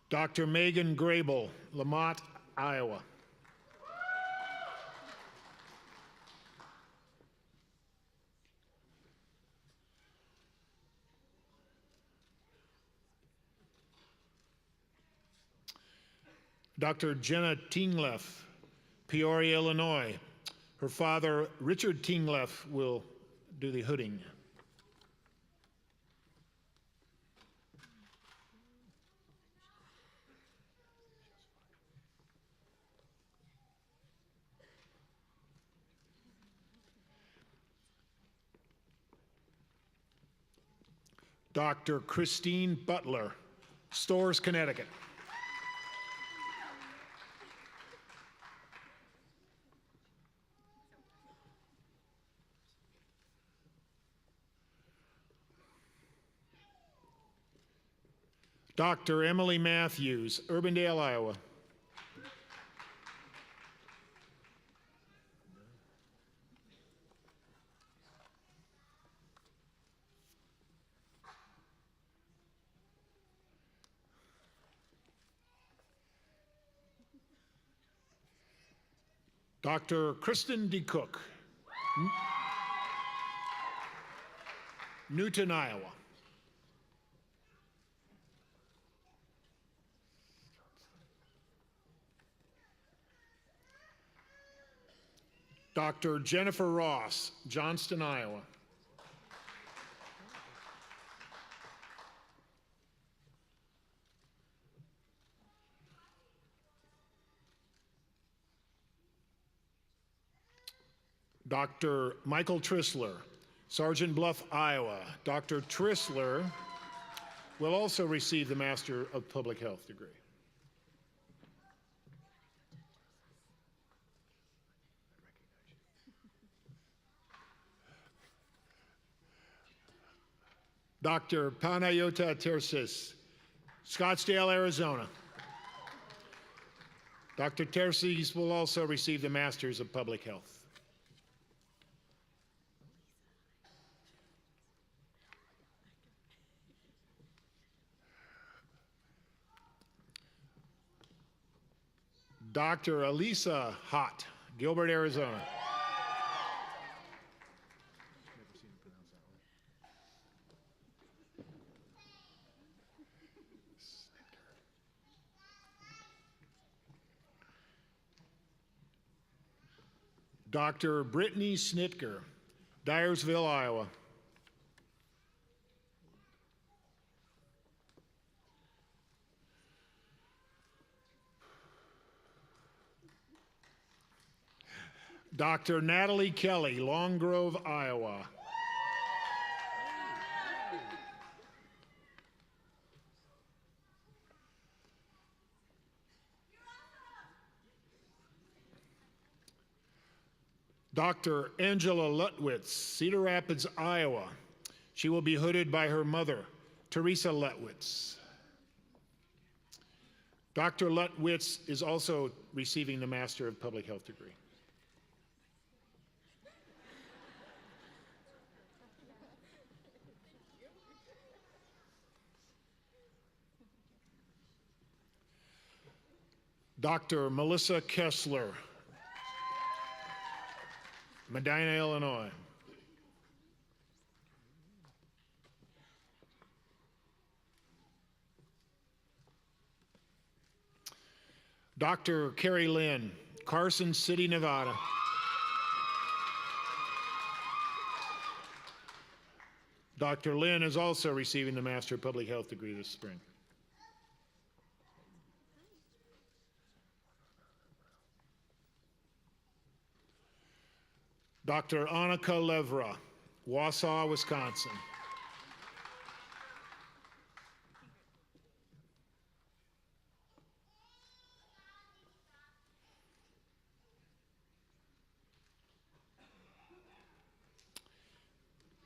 Dr. Megan Grable, Lamont, Iowa. Dr. Jenna Tingleff, Peoria, Illinois. Her father, Richard Tingleff, will do the hooding. Dr. Christine Butler, Storrs, Connecticut. Dr. Emily Matthews, Urbandale, Iowa. Dr. Kristen D. Cook, Newton, Iowa. Dr. Jennifer Ross, Johnston, Iowa. Dr. Michael Trissler, Sergeant Bluff, Iowa. Dr. Trissler will also receive the Master of Public Health degree. Dr. Panayota Tersis, Scottsdale, Arizona. Dr. Tersis will also receive the Masters of Public Health. Dr. Elisa Hott, Gilbert, Arizona. Dr. Brittany Snitker, Dyersville, Iowa. Dr. Natalie Kelly, Long Grove, Iowa. Dr. Angela Lutwitz, Cedar Rapids, Iowa. She will be hooded by her mother, Teresa Lutwitz. Dr. Lutwitz is also receiving the Master of Public Health degree. Dr. Melissa Kessler, Medina, Illinois. Dr. Carrie Lynn, Carson City, Nevada. Dr. Lynn is also receiving the Master of Public Health degree this spring. Dr. Annika Levra, Wausau, Wisconsin.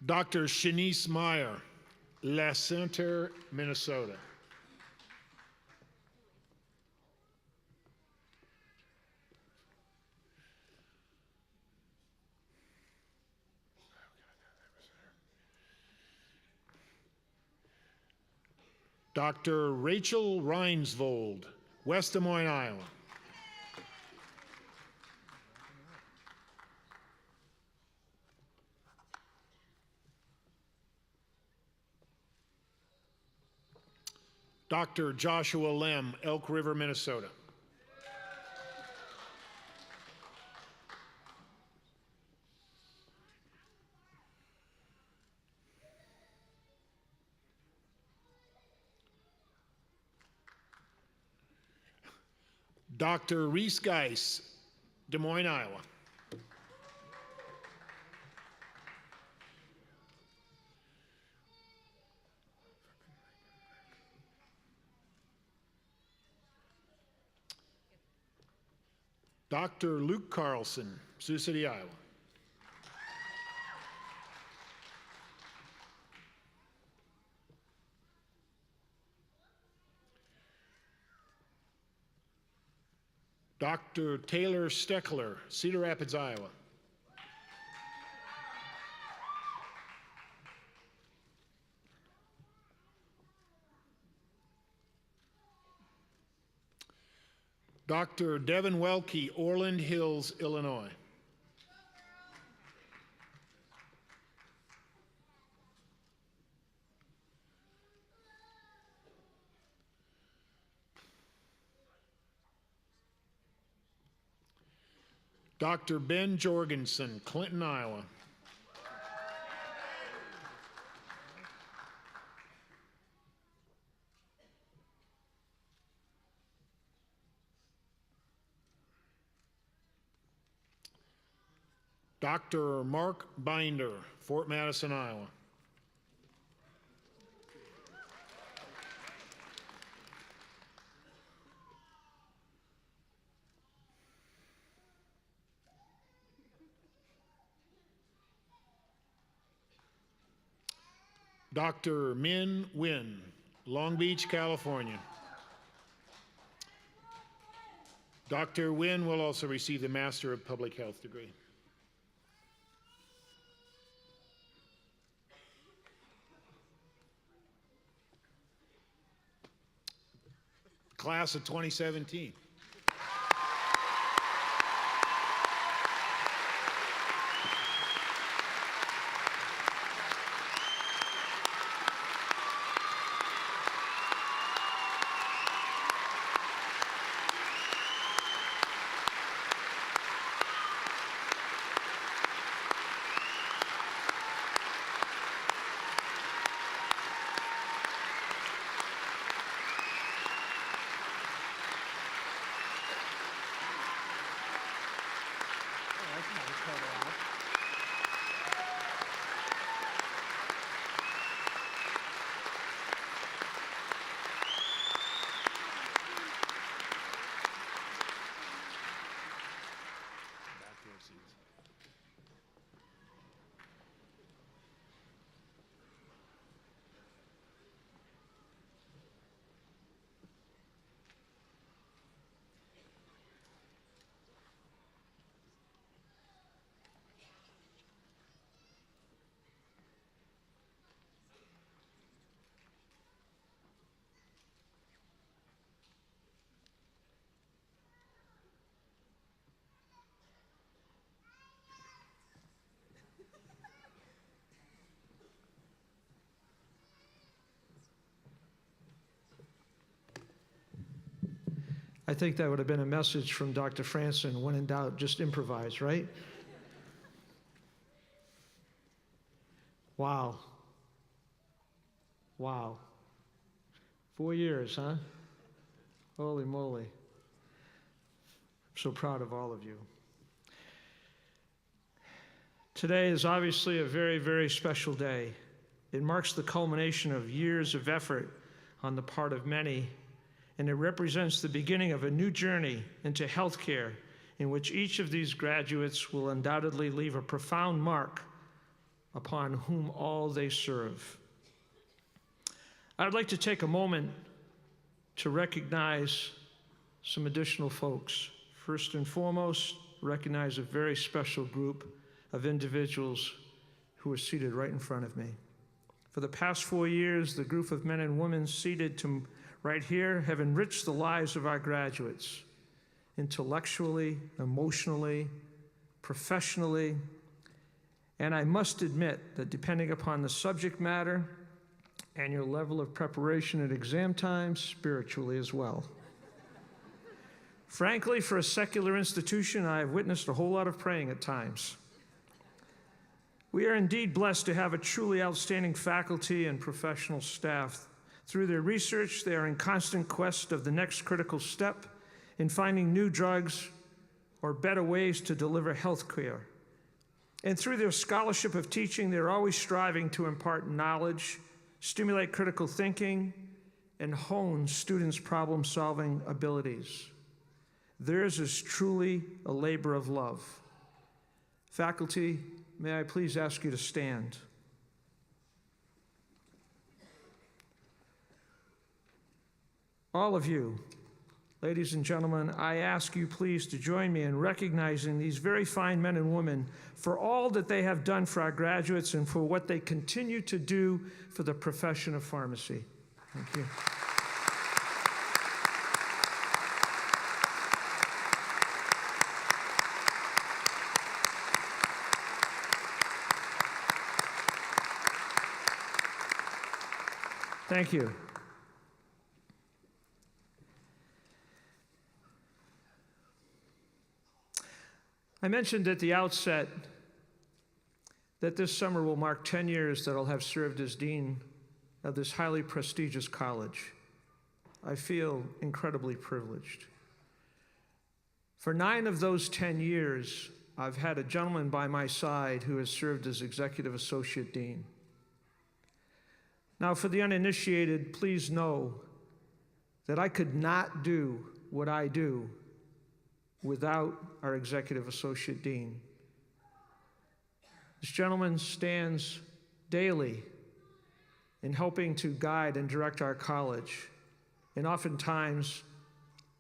Dr. Shanice Meyer, La Center, Minnesota. Dr. Rachel Reinsvold, West Des Moines, Iowa. Dr. Joshua Lem, Elk River, Minnesota. Dr. Reese Geis, Des Moines, Iowa. Dr. Luke Carlson, Sioux City, Iowa. Dr. Taylor Steckler, Cedar Rapids, Iowa. Dr. Devin Welke, Orland Hills, Illinois. Dr. Ben Jorgensen, Clinton, Iowa. Dr. Mark Binder, Fort Madison, Iowa. Dr. Min Win, Long Beach, California. Dr. Win will also receive the Master of Public Health degree. Class of 2017. I think that would have been a message from Dr. Frandsen. When in doubt, just improvise, right? Wow. Wow. 4 years, huh? Holy moly. I'm so proud of all of you. Today is obviously a very, very special day. It marks the culmination of years of effort on the part of many, and it represents the beginning of a new journey into healthcare in which each of these graduates will undoubtedly leave a profound mark upon whom all they serve. I'd like to take a moment to recognize some additional folks. First and foremost, recognize a very special group of individuals who are seated right in front of me. For the past 4 years, the group of men and women seated to right here have enriched the lives of our graduates intellectually, emotionally, professionally, and I must admit that depending upon the subject matter and your level of preparation at exam time, spiritually as well. Frankly, for a secular institution, I have witnessed a whole lot of praying at times. We are indeed blessed to have a truly outstanding faculty and professional staff. Through their research, they are in constant quest of the next critical step in finding new drugs or better ways to deliver health care. And through their scholarship of teaching, they're always striving to impart knowledge, stimulate critical thinking, and hone students' problem-solving abilities. Theirs is truly a labor of love. Faculty, may I please ask you to stand. All of you, ladies and gentlemen, I ask you please to join me in recognizing these very fine men and women for all that they have done for our graduates and for what they continue to do for the profession of pharmacy. Thank you. Thank you. I mentioned at the outset that this summer will mark 10 years that I'll have served as dean of this highly prestigious college. I feel incredibly privileged. For 9 of those 10 years, I've had a gentleman by my side who has served as executive associate dean. Now, for the uninitiated, please know that I could not do what I do without our executive associate dean. This gentleman stands daily in helping to guide and direct our college, and oftentimes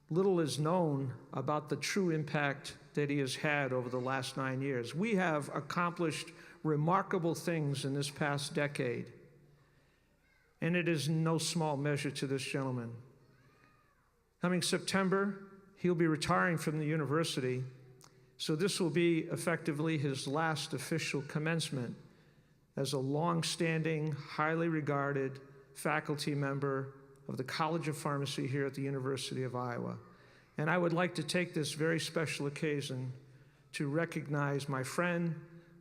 little is known about the true impact that he has had over the last 9 years. We have accomplished remarkable things in this past decade, and it is no small measure to this gentleman. Coming September, he'll be retiring from the university, so this will be effectively his last official commencement as a long-standing, highly regarded faculty member of the College of Pharmacy here at the University of Iowa. And I would like to take this very special occasion to recognize my friend,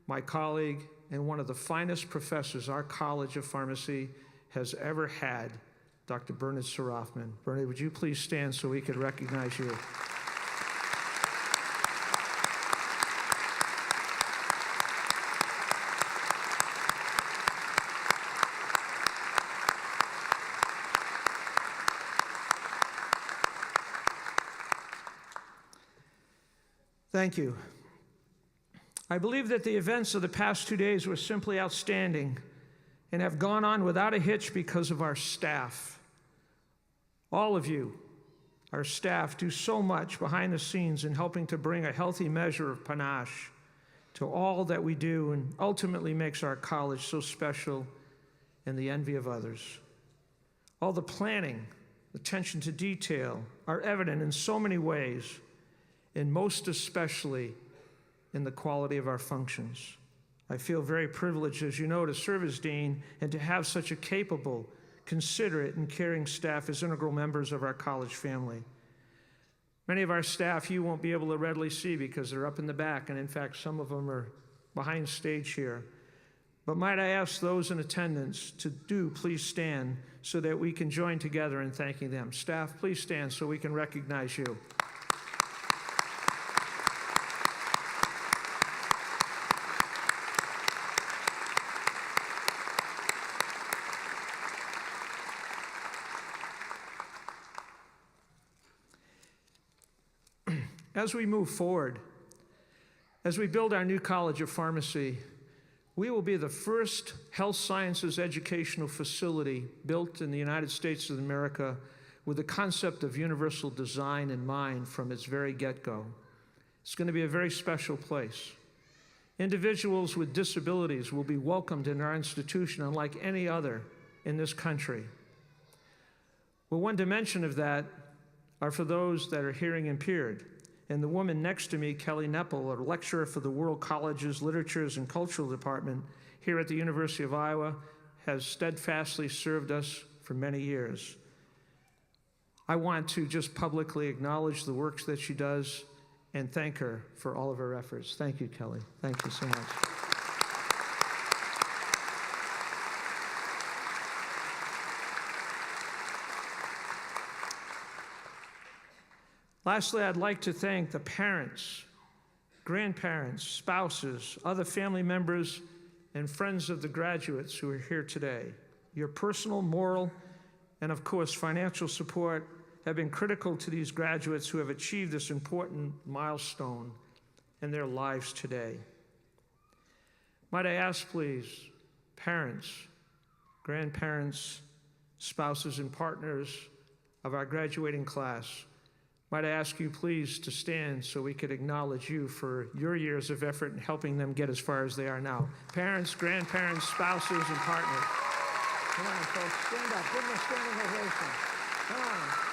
my colleague, and one of the finest professors our College of Pharmacy has ever had, Dr. Bernice Rothman. Bernie, would you please stand so we could recognize you? Thank you. I believe that the events of the past 2 days were simply outstanding and have gone on without a hitch because of our staff. All of you, our staff, do so much behind the scenes in helping to bring a healthy measure of panache to all that we do and ultimately makes our college so special and the envy of others. All the planning, attention to detail are evident in so many ways, and most especially in the quality of our functions. I feel very privileged, as you know, to serve as dean and to have such a capable, considerate, and caring staff as integral members of our college family. Many of our staff you won't be able to readily see because they're up in the back, and in fact, some of them are behind stage here. But might I ask those in attendance to please stand so that we can join together in thanking them. Staff, please stand so we can recognize you. As we move forward, as we build our new College of Pharmacy, we will be the first health sciences educational facility built in the United States of America with the concept of universal design in mind from its very get-go. It's going to be a very special place. Individuals with disabilities will be welcomed in our institution unlike any other in this country. Well, one dimension of that are for those that are hearing impaired. And the woman next to me, Kelly Neppel, a lecturer for the World College's Literatures and Cultural Department here at the University of Iowa, has steadfastly served us for many years. I want to just publicly acknowledge the work that she does and thank her for all of her efforts. Thank you, Kelly. Thank you so much. Lastly, I'd like to thank the parents, grandparents, spouses, other family members, and friends of the graduates who are here today. Your personal, moral, and of course, financial support have been critical to these graduates who have achieved this important milestone in their lives today. Might I ask, please, parents, grandparents, spouses, and partners of our graduating class, might I ask you please to stand so we could acknowledge you for your years of effort in helping them get as far as they are now. Parents, grandparents, spouses, and partners. Come on, folks, stand up. Give them a standing ovation. Come on.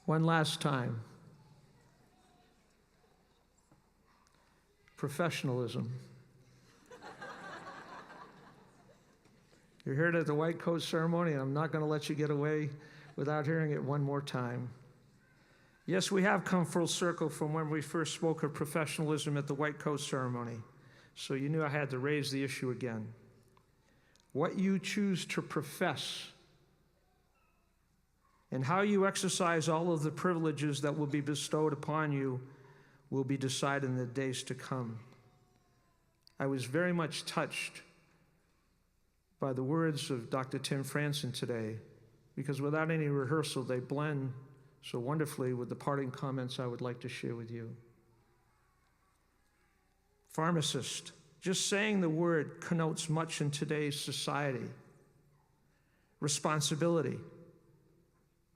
One last time. Professionalism. You're here at the white coat ceremony, and I'm not going to let you get away without hearing it one more time. Yes, we have come full circle from when we first spoke of professionalism at the white coat ceremony, so you knew I had to raise the issue again. What you choose to profess and how you exercise all of the privileges that will be bestowed upon you will be decided in the days to come. I was very much touched by the words of Dr. Tim Franzen today, because without any rehearsal, they blend so wonderfully with the parting comments I would like to share with you. Pharmacist, just saying the word connotes much in today's society. Responsibility,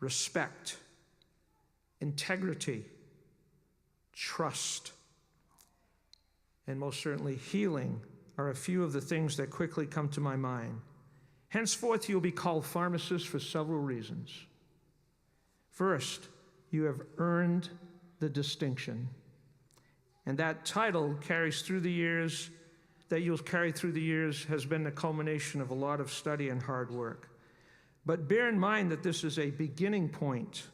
respect, integrity, trust, and most certainly healing are a few of the things that quickly come to my mind. Henceforth, you'll be called pharmacists for several reasons. First, you have earned the distinction, and that title carries through the years, that you'll carry through the years, has been the culmination of a lot of study and hard work. But bear in mind that this is a beginning point,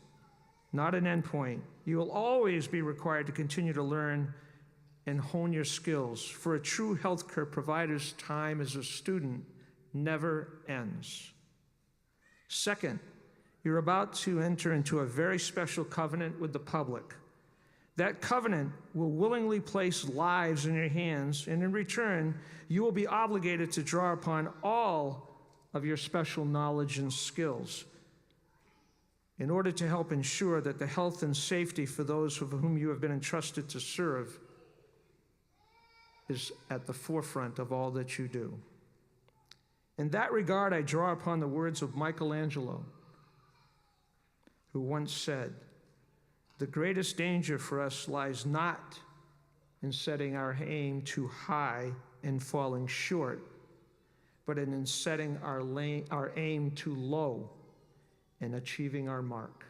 not an end point. You will always be required to continue to learn and hone your skills. For a true healthcare provider's time as a student never ends. Second, you're about to enter into a very special covenant with the public. That covenant will willingly place lives in your hands, and in return, you will be obligated to draw upon all of your special knowledge and skills in order to help ensure that the health and safety for those of whom you have been entrusted to serve is at the forefront of all that you do. In that regard, I draw upon the words of Michelangelo, who once said, "The greatest danger for us lies not in setting our aim too high in falling short, but in setting our aim too low and achieving our mark.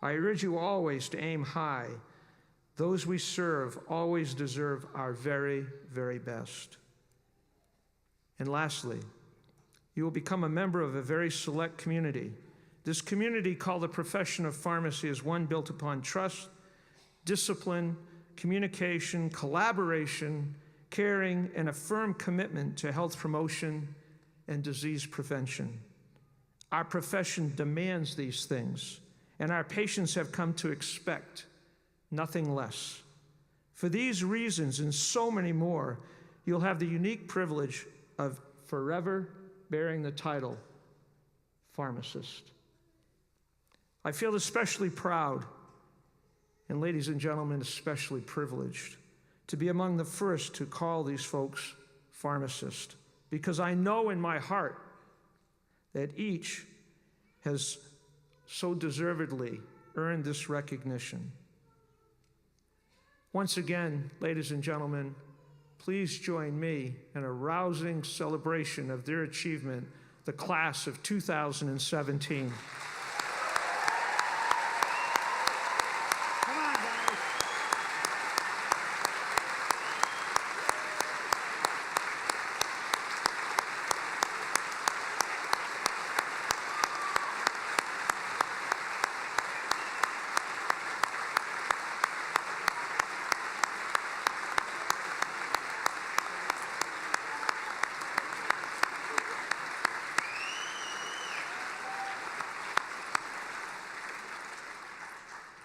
I urge you always to aim high. Those we serve always deserve our very, very best. And lastly, you will become a member of a very select community. This community, called the profession of pharmacy, is one built upon trust, discipline, communication, collaboration, caring, and a firm commitment to health promotion and disease prevention. Our profession demands these things, and our patients have come to expect nothing less. For these reasons and so many more, you'll have the unique privilege of forever bearing the title pharmacist. I feel especially proud, and ladies and gentlemen, especially privileged, to be among the first to call these folks pharmacists, because I know in my heart that each has so deservedly earned this recognition. Once again, ladies and gentlemen, please join me in a rousing celebration of their achievement, the class of 2017. Come on, guys.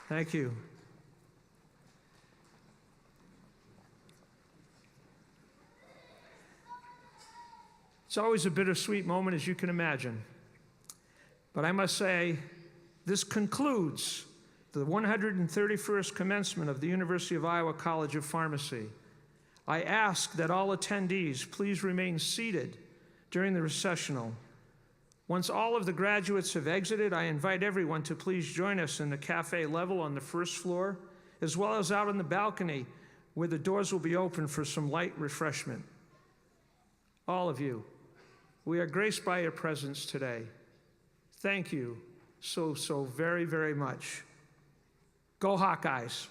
Thank you. It's always a bittersweet moment, as you can imagine. But I must say, this concludes the 131st commencement of the University of Iowa College of Pharmacy. I ask that all attendees please remain seated during the recessional. Once all of the graduates have exited, I invite everyone to please join us in the cafe level on the first floor, as well as out on the balcony, where the doors will be open for some light refreshment. All of you, we are graced by your presence today. Thank you so very, very much. Go Hawkeyes.